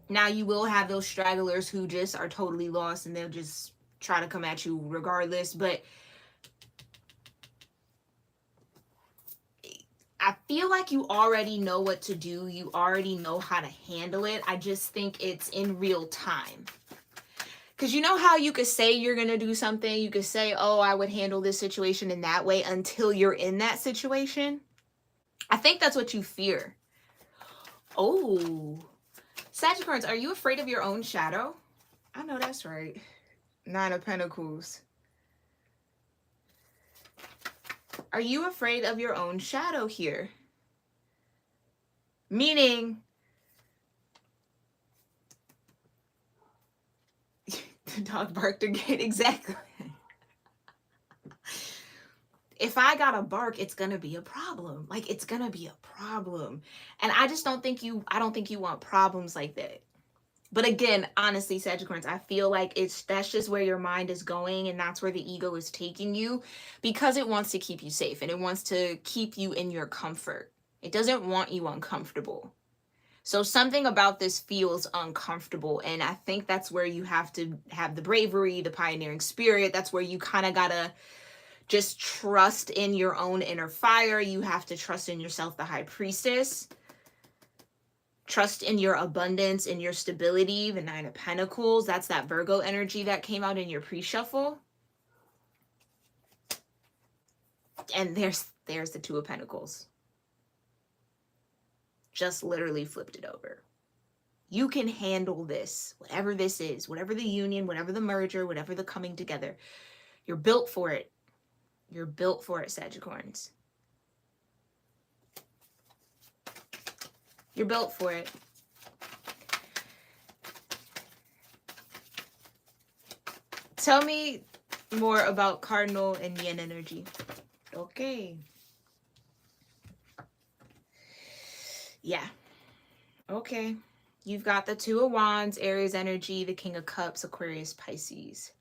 Now you will have those stragglers who just are totally lost and they'll just try to come at you regardless. But I feel like you already know what to do. You already know how to handle it. I just think it's in real time. Because you know how you could say you're going to do something? You could say, oh, I would handle this situation in that way until you're in that situation. I think that's what you fear. Oh, Sagittarius, are you afraid of your own shadow? I know that's right. 9 of Pentacles. Are you afraid of your own shadow here? Meaning, the dog barked again. Exactly. If I got to bark, it's going to be a problem. Like, it's going to be a problem. And I don't think you want problems like that. But again, honestly, Sagittarius, I feel like that's just where your mind is going, and that's where the ego is taking you, because it wants to keep you safe and it wants to keep you in your comfort. It doesn't want you uncomfortable. So something about this feels uncomfortable, and I think that's where you have to have the bravery, the pioneering spirit. That's where you kind of gotta just trust in your own inner fire. You have to trust in yourself, the High Priestess. Trust in your abundance, in your stability, the 9 of Pentacles. That's that Virgo energy that came out in your pre-shuffle. And there's the 2 of Pentacles. Just literally flipped it over. You can handle this, whatever this is, whatever the union, whatever the merger, whatever the coming together. You're built for it. You're built for it, Sagittarius. You're built for it. Tell me more about cardinal and yin energy. Okay. Yeah. Okay. You've got the 2 of Wands, Aries energy, the King of Cups, Aquarius, Pisces.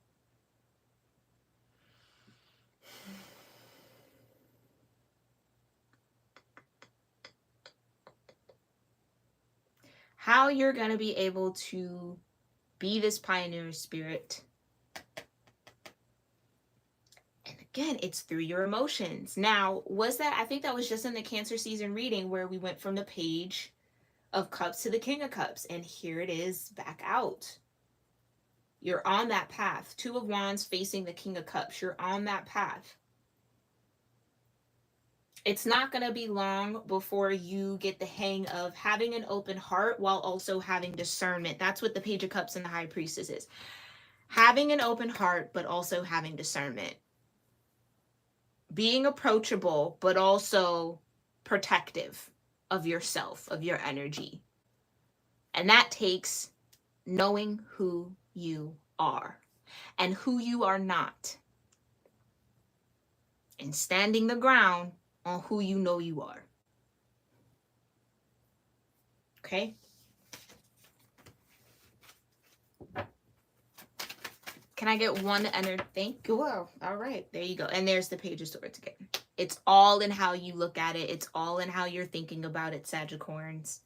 How you're going to be able to Be this pioneer spirit. And again, it's through your emotions. Now, I think that was just in the Cancer season reading where we went from the Page of Cups to the King of Cups. And here it is back out. You're on that path. 2 of Wands facing the King of Cups. You're on that path. It's not going to be long before you get the hang of having an open heart while also having discernment. That's what the Page of Cups and the High Priestess is. Having an open heart, but also having discernment. Being approachable, but also protective of yourself, of your energy. And that takes knowing who you are and who you are not. And standing the ground on who you know you are. Okay? Can I get one energy? Thank you. Well, all right. There you go. And there's the Page of Swords again. It's all in how you look at it. It's all in how you're thinking about it, Sagittarians.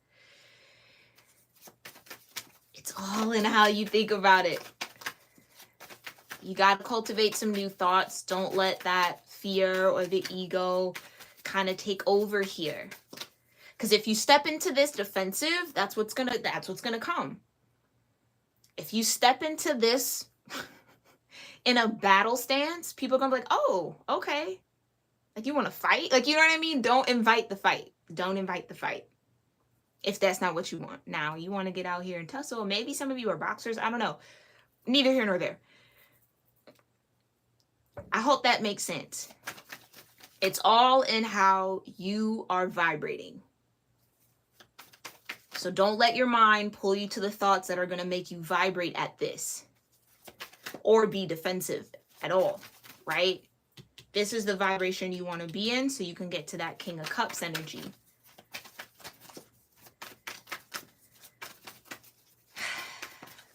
It's all in how you think about it. You got to cultivate some new thoughts. Don't let that fear or the ego kind of take over here. Because if you step into this defensive, that's what's gonna come. If you step into this in a battle stance, people are gonna be like, oh, okay. Like, you want to fight? Like, you know what I mean? Don't invite the fight. Don't invite the fight. If that's not what you want. Now, you want to get out here and tussle. Maybe some of you are boxers. I don't know. Neither here nor there. I hope that makes sense. It's all in how you are vibrating. So don't let your mind pull you to the thoughts that are going to make you vibrate at this. Or be defensive at all, right? This is the vibration you want to be in so you can get to that King of Cups energy.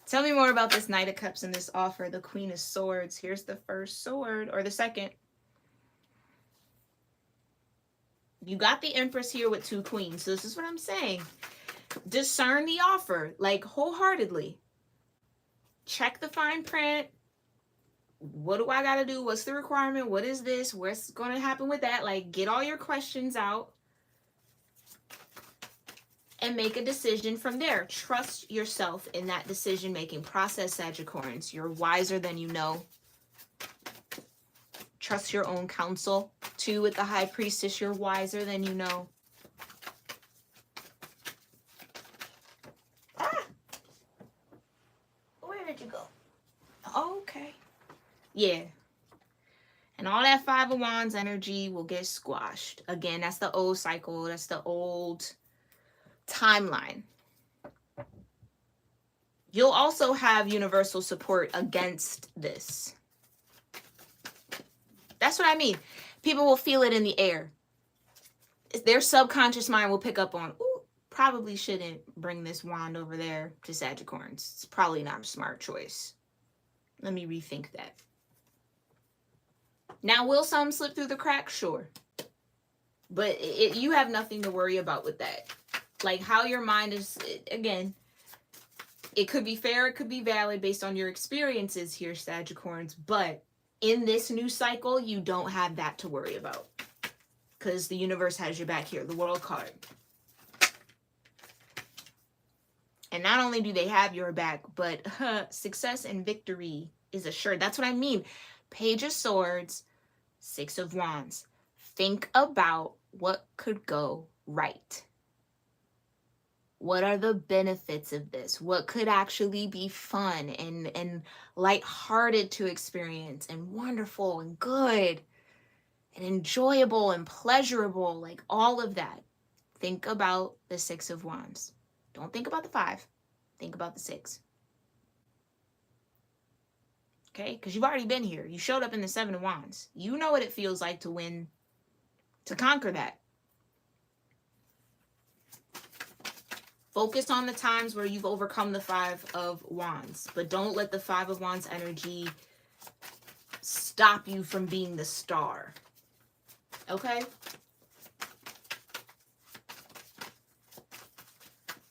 Tell me more about this Knight of Cups and this offer, the Queen of Swords. Here's the first sword, or the second. You got the Empress here with 2 queens. So this is what I'm saying. Discern the offer, like, wholeheartedly. Check the fine print. What do I got to do? What's the requirement? What is this? What's going to happen with that? Like, get all your questions out. And make a decision from there. Trust yourself in that decision-making process, Sagittarians. You're wiser than you know. Trust your own counsel. 2 with the High Priestess, you're wiser than you know. Ah! Where did you go? Okay. Yeah. And all that 5 of Wands energy will get squashed. Again, that's the old cycle. That's the old timeline. You'll also have universal support against this. That's what I mean. People will feel it in the air. Their subconscious mind will pick up on, ooh, probably shouldn't bring this wand over there to Sagittarius. It's probably not a smart choice. Let me rethink that. Now, will some slip through the cracks? Sure. But you have nothing to worry about with that. Like, how your mind is, again, it could be fair, it could be valid based on your experiences here, Sagittarians, but in this new cycle, you don't have that to worry about because the universe has your back here, the World card. And not only do they have your back, but success and victory is assured. That's what I mean. Page of Swords, 6 of Wands. Think about what could go right. What are the benefits of this? What could actually be fun and lighthearted to experience and wonderful and good and enjoyable and pleasurable, like all of that. Think about the 6 of Wands. Don't think about the 5. Think about the 6. Okay? Because you've already been here. You showed up in the 7 of Wands. You know what it feels like to win, to conquer that. Focus on the times where you've overcome the 5 of Wands, but don't let the 5 of Wands energy stop you from being the star. Okay?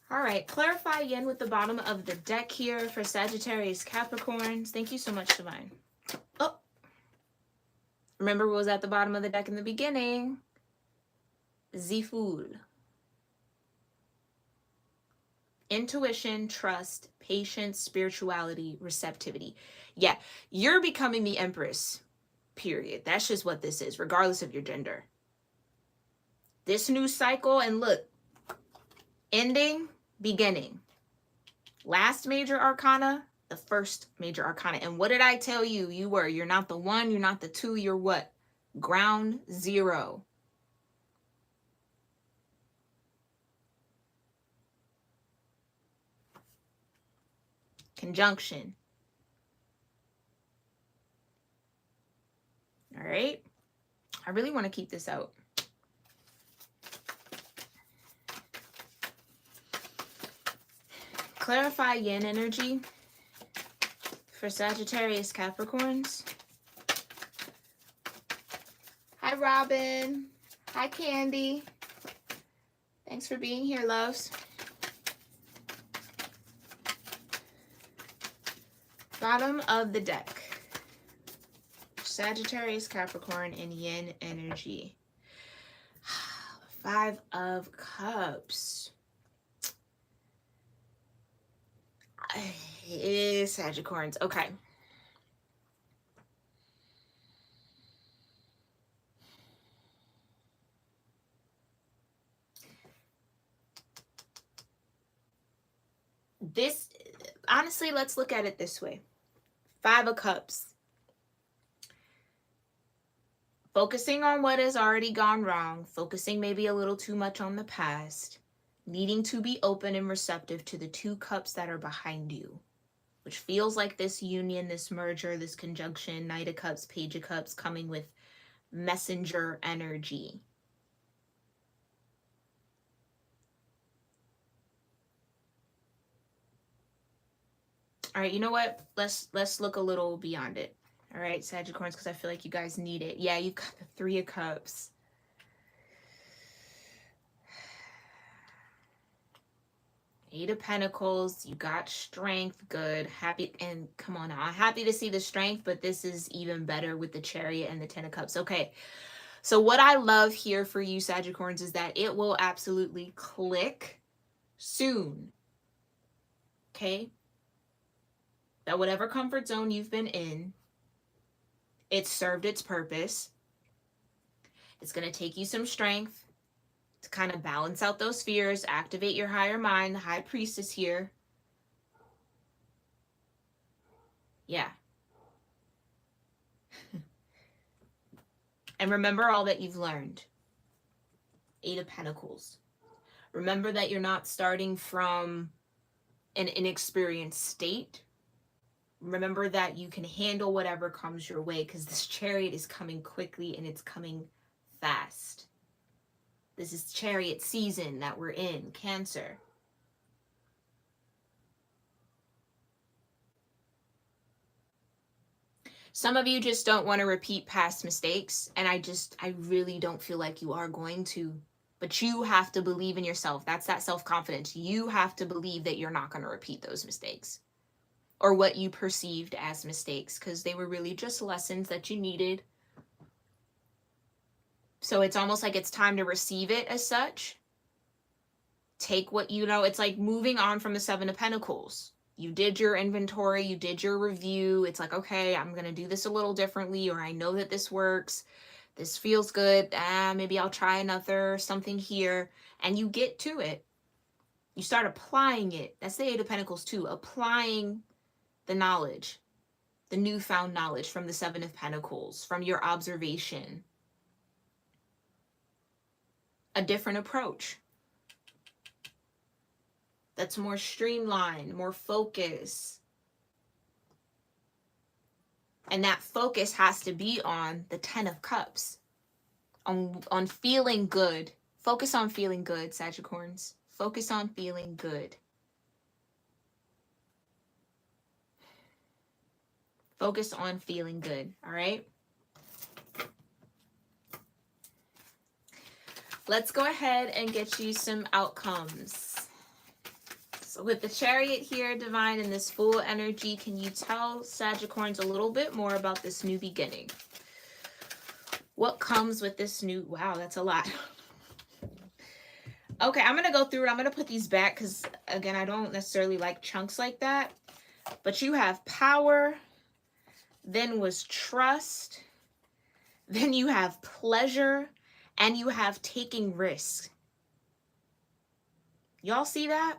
All right, clarify yin with the bottom of the deck here for Sagittarius-Capricorns. Thank you so much, Divine. Oh, remember what was at the bottom of the deck in the beginning? The Fool. Intuition, trust, patience, spirituality, receptivity. Yeah, you're becoming the Empress, period. That's just what this is, regardless of your gender. This new cycle, and look, ending, beginning. Last major arcana, the first major arcana. And what did I tell you? You're not the one, you're not the two, you're what? Ground zero. Conjunction. All right. I really want to keep this out. Clarify yin energy for Sagittarius Capricorns. Hi, Robin. Hi, Candy. Thanks for being here, loves. Bottom of the deck. Sagittarius Capricorn and yin energy. 5 of Cups. It is Sagittarians. Okay. This, honestly, let's look at it this way. 5 of Cups. Focusing on what has already gone wrong, focusing maybe a little too much on the past, needing to be open and receptive to the 2 cups that are behind you, which feels like this union, this merger, this conjunction, Knight of Cups, Page of Cups, coming with messenger energy. All right, you know what? Let's look a little beyond it. All right, Sagittarians, because I feel like you guys need it. Yeah, you've got the 3 of Cups. Eight of Pentacles, you got strength, good, happy, and come on now, I'm happy to see the strength, but this is even better with the Chariot and the 10 of Cups. Okay, so what I love here for you, Sagittarians, is that it will absolutely click soon, okay? That whatever comfort zone you've been in, it's served its purpose. It's going to take you some strength to kind of balance out those fears, activate your higher mind. The High Priestess here. Yeah. And remember all that you've learned. 8 of Pentacles. Remember that you're not starting from an inexperienced state. Remember that you can handle whatever comes your way, because this Chariot is coming quickly and it's coming fast. This is Chariot season that we're in, Cancer. Some of you just don't want to repeat past mistakes, and I really don't feel like you are going to. But you have to believe in yourself. That's that self-confidence. You have to believe that you're not going to repeat those mistakes, or what you perceived as mistakes, because they were really just lessons that you needed. So it's almost like it's time to receive it as such. Take what you know. It's like moving on from the 7 of Pentacles. You did your inventory, you did your review. It's like, okay, I'm going to do this a little differently, or I know that this works. This feels good. Maybe I'll try another something here. And you get to it. You start applying it. That's the 8 of Pentacles too. Applying the knowledge, the newfound knowledge from the 7 of Pentacles, from your observation. A different approach that's more streamlined, more focused. And that focus has to be on the 10 of Cups, on feeling good. Focus on feeling good, Sagittarians. Focus on feeling good. Focus on feeling good, all right? Let's go ahead and get you some outcomes. So with the Chariot here, Divine, in this full energy, can you tell Sagittarians a little bit more about this new beginning? What comes with this new... Wow, that's a lot. Okay, I'm going to go through it. I'm going to put these back because, again, I don't necessarily like chunks like that. But you have power, then was trust, then you have pleasure, and you have taking risks. Y'all see that?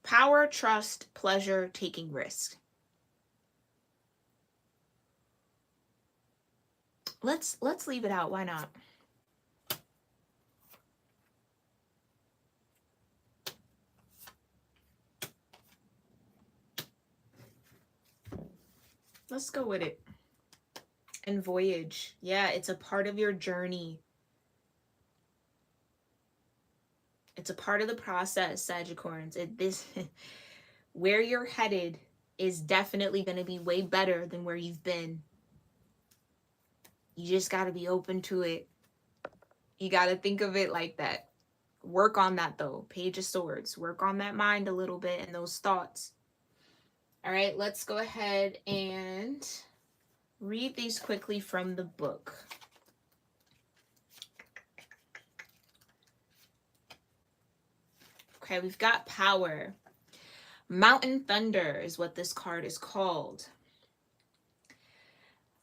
Power, trust, pleasure, taking risk. Let's leave it out. Why not? Let's go with it. And voyage. Yeah, it's a part of your journey. It's a part of the process, Sagittarians. Where you're headed is definitely going to be way better than where you've been. You just got to be open to it. You got to think of it like that. Work on that, though. Page of Swords. Work on that mind a little bit and those thoughts. All right, let's go ahead and read these quickly from the book. Okay, we've got power. Mountain thunder is what this card is called.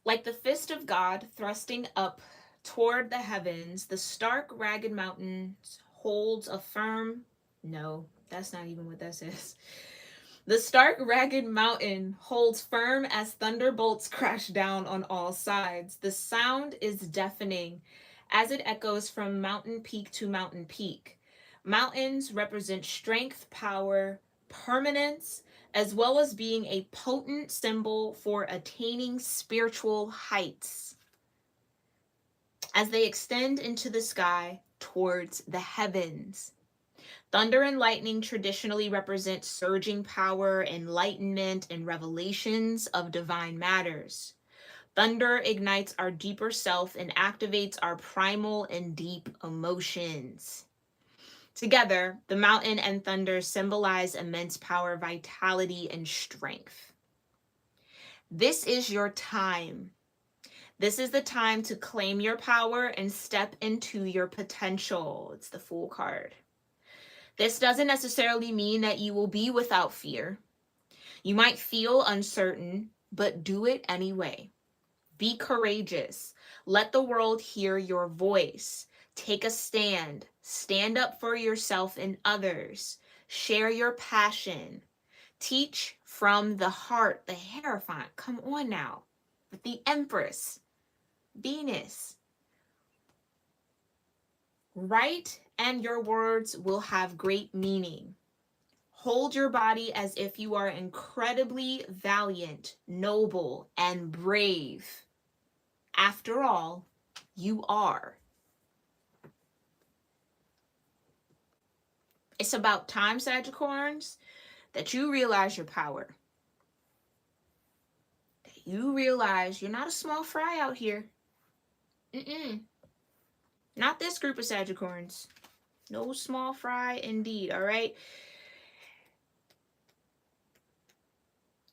Like the fist of God thrusting up toward the heavens, the stark, ragged mountains holds a firm... No, that's not even what that says. The stark, ragged mountain holds firm as thunderbolts crash down on all sides. The sound is deafening as it echoes from mountain peak to mountain peak. Mountains represent strength, power, permanence, as well as being a potent symbol for attaining spiritual heights as they extend into the sky towards the heavens. Thunder and lightning traditionally represent surging power, enlightenment, and revelations of divine matters. Thunder ignites our deeper self and activates our primal and deep emotions. Together, the mountain and thunder symbolize immense power, vitality, and strength. This is your time. This is the time to claim your power and step into your potential. It's the Fool card. This doesn't necessarily mean that you will be without fear. You might feel uncertain, but do it anyway. Be courageous. Let the world hear your voice. Take a stand. Stand up for yourself and others. Share your passion. Teach from the heart. The Hierophant. Come on now. With the Empress. Venus. Write and your words will have great meaning. Hold your body as if you are incredibly valiant, noble, and brave. After all, you are. It's about time, Sagittarians, that you realize your power. That you realize you're not a small fry out here. Not this group of Sagittarians. No small fry indeed, all right?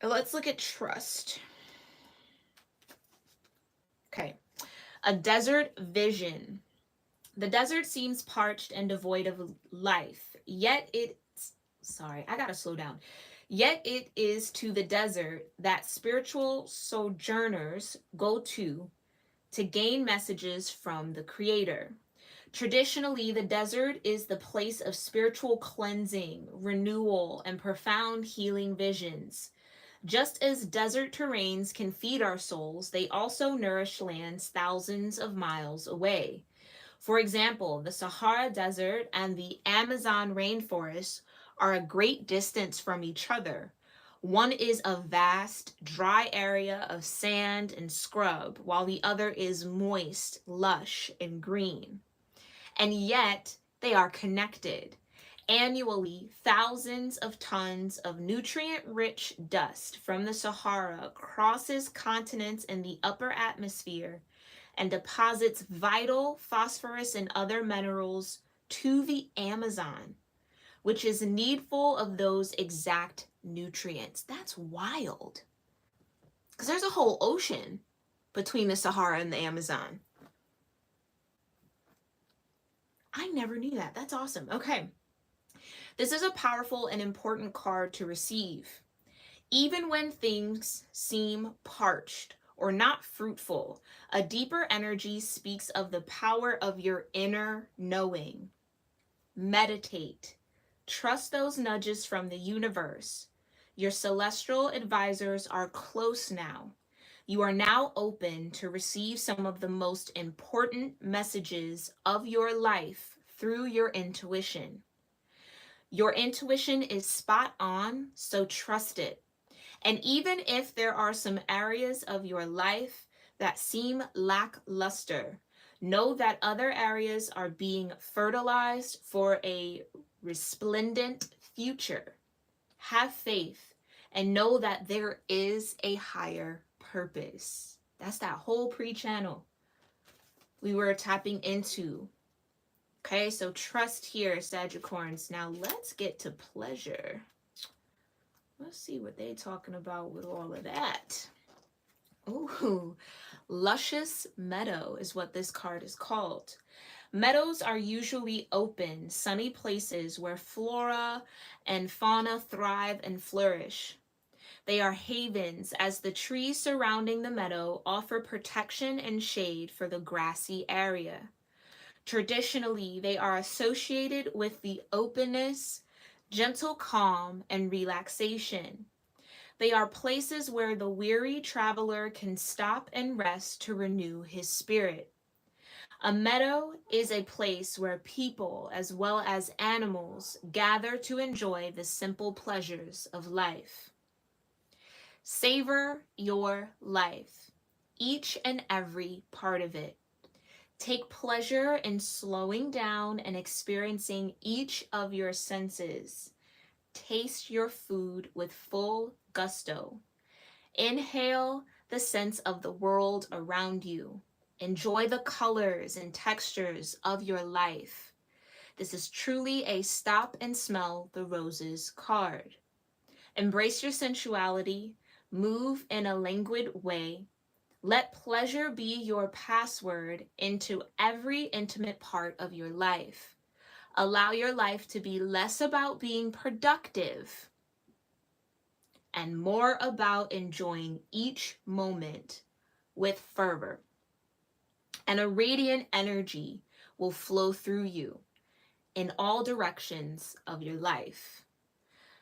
Let's look at trust. Okay. A desert vision. The desert seems parched and devoid of life, yet I gotta slow down. Yet it is to the desert that spiritual sojourners go to gain messages from the Creator. Traditionally, the desert is the place of spiritual cleansing, renewal, and profound healing visions. Just as desert terrains can feed our souls, they also nourish lands thousands of miles away. For example, the Sahara Desert and the Amazon rainforest are a great distance from each other. One is a vast, dry area of sand and scrub, while the other is moist, lush, and green. And yet, they are connected. Annually, thousands of tons of nutrient-rich dust from the Sahara crosses continents in the upper atmosphere and deposits vital phosphorus and other minerals to the Amazon, which is needful of those exact nutrients. That's wild. Because there's a whole ocean between the Sahara and the Amazon. I never knew that. That's awesome. Okay. This is a powerful and important card to receive. Even when things seem parched or not fruitful, a deeper energy speaks of the power of your inner knowing. Meditate. Trust those nudges from the universe. Your celestial advisors are close now. You are now open to receive some of the most important messages of your life through your intuition. Your intuition is spot on, so trust it. And even if there are some areas of your life that seem lackluster, know that other areas are being fertilized for a resplendent future. Have faith and know that there is a higher purpose. That's that whole pre-channel we were tapping into. Okay, so trust here, Sagittarians. Now let's get to pleasure. Let's see what they're talking about with all of that. Ooh, luscious meadow is what this card is called. Meadows are usually open, sunny places where flora and fauna thrive and flourish. They are havens, as the trees surrounding the meadow offer protection and shade for the grassy area. Traditionally, they are associated with the openness, gentle calm, and relaxation. They are places where the weary traveler can stop and rest to renew his spirit. A meadow is a place where people, as well as animals, gather to enjoy the simple pleasures of life. Savor your life, each and every part of it. Take pleasure in slowing down and experiencing each of your senses. Taste your food with full gusto. Inhale the sense of the world around you. Enjoy the colors and textures of your life. This is truly a stop and smell the roses card. Embrace your sensuality. Move in a languid way. Let pleasure be your password into every intimate part of your life. Allow your life to be less about being productive and more about enjoying each moment with fervor. And a radiant energy will flow through you in all directions of your life.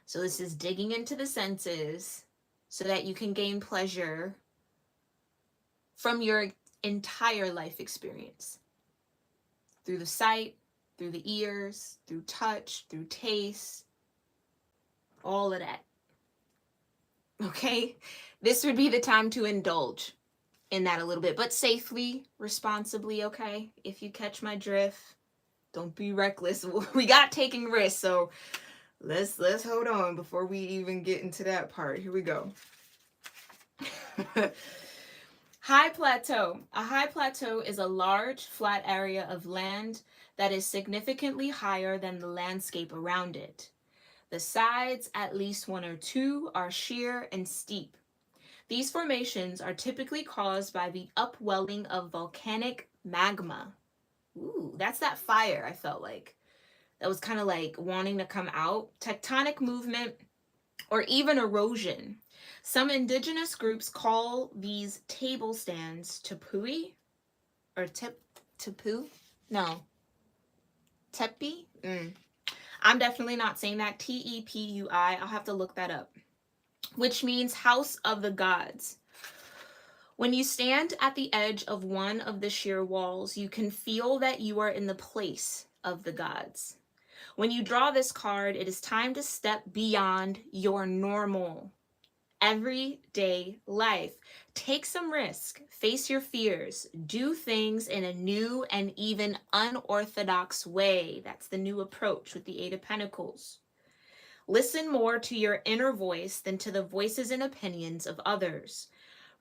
So this is digging into the senses so that you can gain pleasure from your entire life experience. Through the sight, through the ears, through touch, through taste, all of that. Okay? This would be the time to indulge in that a little bit, but safely, responsibly, okay? If you catch my drift, don't be reckless. We got taking risks, so let's hold on before we even get into that part. Here we go. High plateau. A high plateau is a large, flat area of land that is significantly higher than the landscape around it. The sides, at least one or two, are sheer and steep. These formations are typically caused by the upwelling of volcanic magma. Ooh, that's that fire I felt like. That was kind of like wanting to come out. Tectonic movement or even erosion. Some indigenous groups call these table stands tepui or tepu? No. Tepi? I'm definitely not saying that. Tepui. I'll have to look that up. Which means house of the gods. When you stand at the edge of one of the sheer walls, you can feel that you are in the place of the gods. When you draw this card, it is time to step beyond your normal, everyday life. Take some risk, face your fears, do things in a new and even unorthodox way. That's the new approach with the Eight of Pentacles. Listen more to your inner voice than to the voices and opinions of others.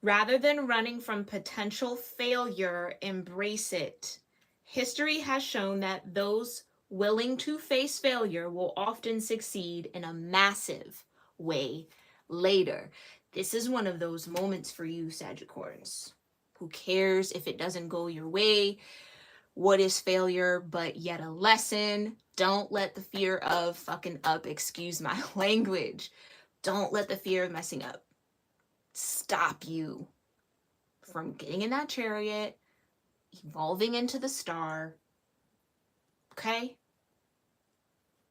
Rather than running from potential failure, embrace it. History has shown that those willing to face failure will often succeed in a massive way later. This is one of those moments for you, Sagittarius. Who cares if it doesn't go your way? What is failure but yet a lesson? Don't let the fear of fucking up, excuse my language. Don't let the fear of messing up stop you from getting in that chariot, evolving into the star. Okay?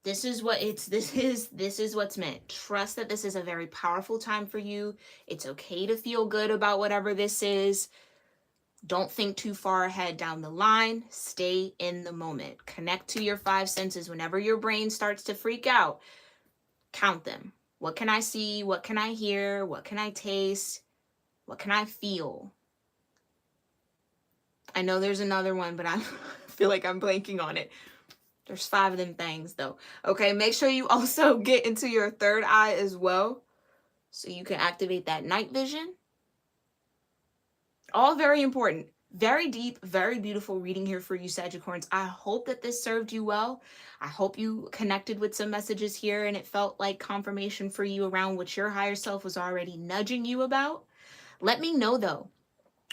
This is what's meant. Trust that this is a very powerful time for you. It's okay to feel good about whatever this is. Don't think too far ahead down the line. Stay in the moment. Connect to your five senses. Whenever your brain starts to freak out, count them. What can I see? What can I hear? What can I taste? What can I feel? I know there's another one, but I feel like I'm blanking on it. There's 5 of them things though. Okay, make sure you also get into your third eye as well, so you can activate that night vision. All very important. Very deep, very beautiful reading here for you, Sagittarians. I hope that this served you well. I hope you connected with some messages here and it felt like confirmation for you around what your higher self was already nudging you about. Let me know though.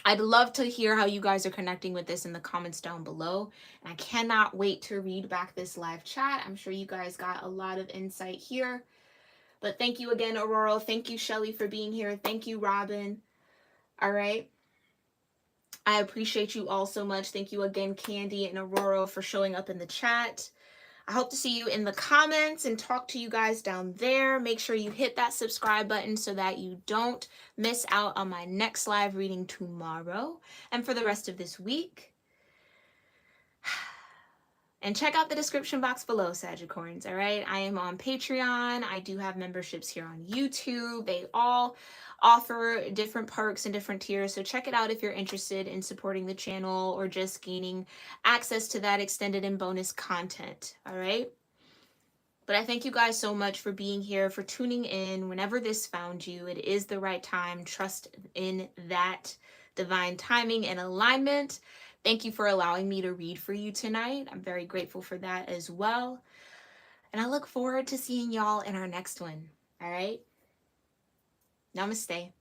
I'd love to hear how you guys are connecting with this in the comments down below. And I cannot wait to read back this live chat. I'm sure you guys got a lot of insight here. But thank you again, Aurora. Thank you, Shelly, for being here. Thank you, Robin. All right. I appreciate you all so much. Thank you again, Candy and Aurora, for showing up in the chat. I hope to see you in the comments and talk to you guys down there. Make sure you hit that subscribe button so that you don't miss out on my next live reading tomorrow and for the rest of this week. And check out the description box below, Sagittarians, all right? I am on Patreon. I do have memberships here on YouTube. They all offer different perks and different tiers, so check it out if you're interested in supporting the channel or just gaining access to that extended and bonus content, all right? But I thank you guys so much for being here, for tuning in. Whenever this found you, it is the right time. Trust in that divine timing and alignment. Thank you for allowing me to read for you tonight. I'm very grateful for that as well. And I look forward to seeing y'all in our next one. All right? Namaste.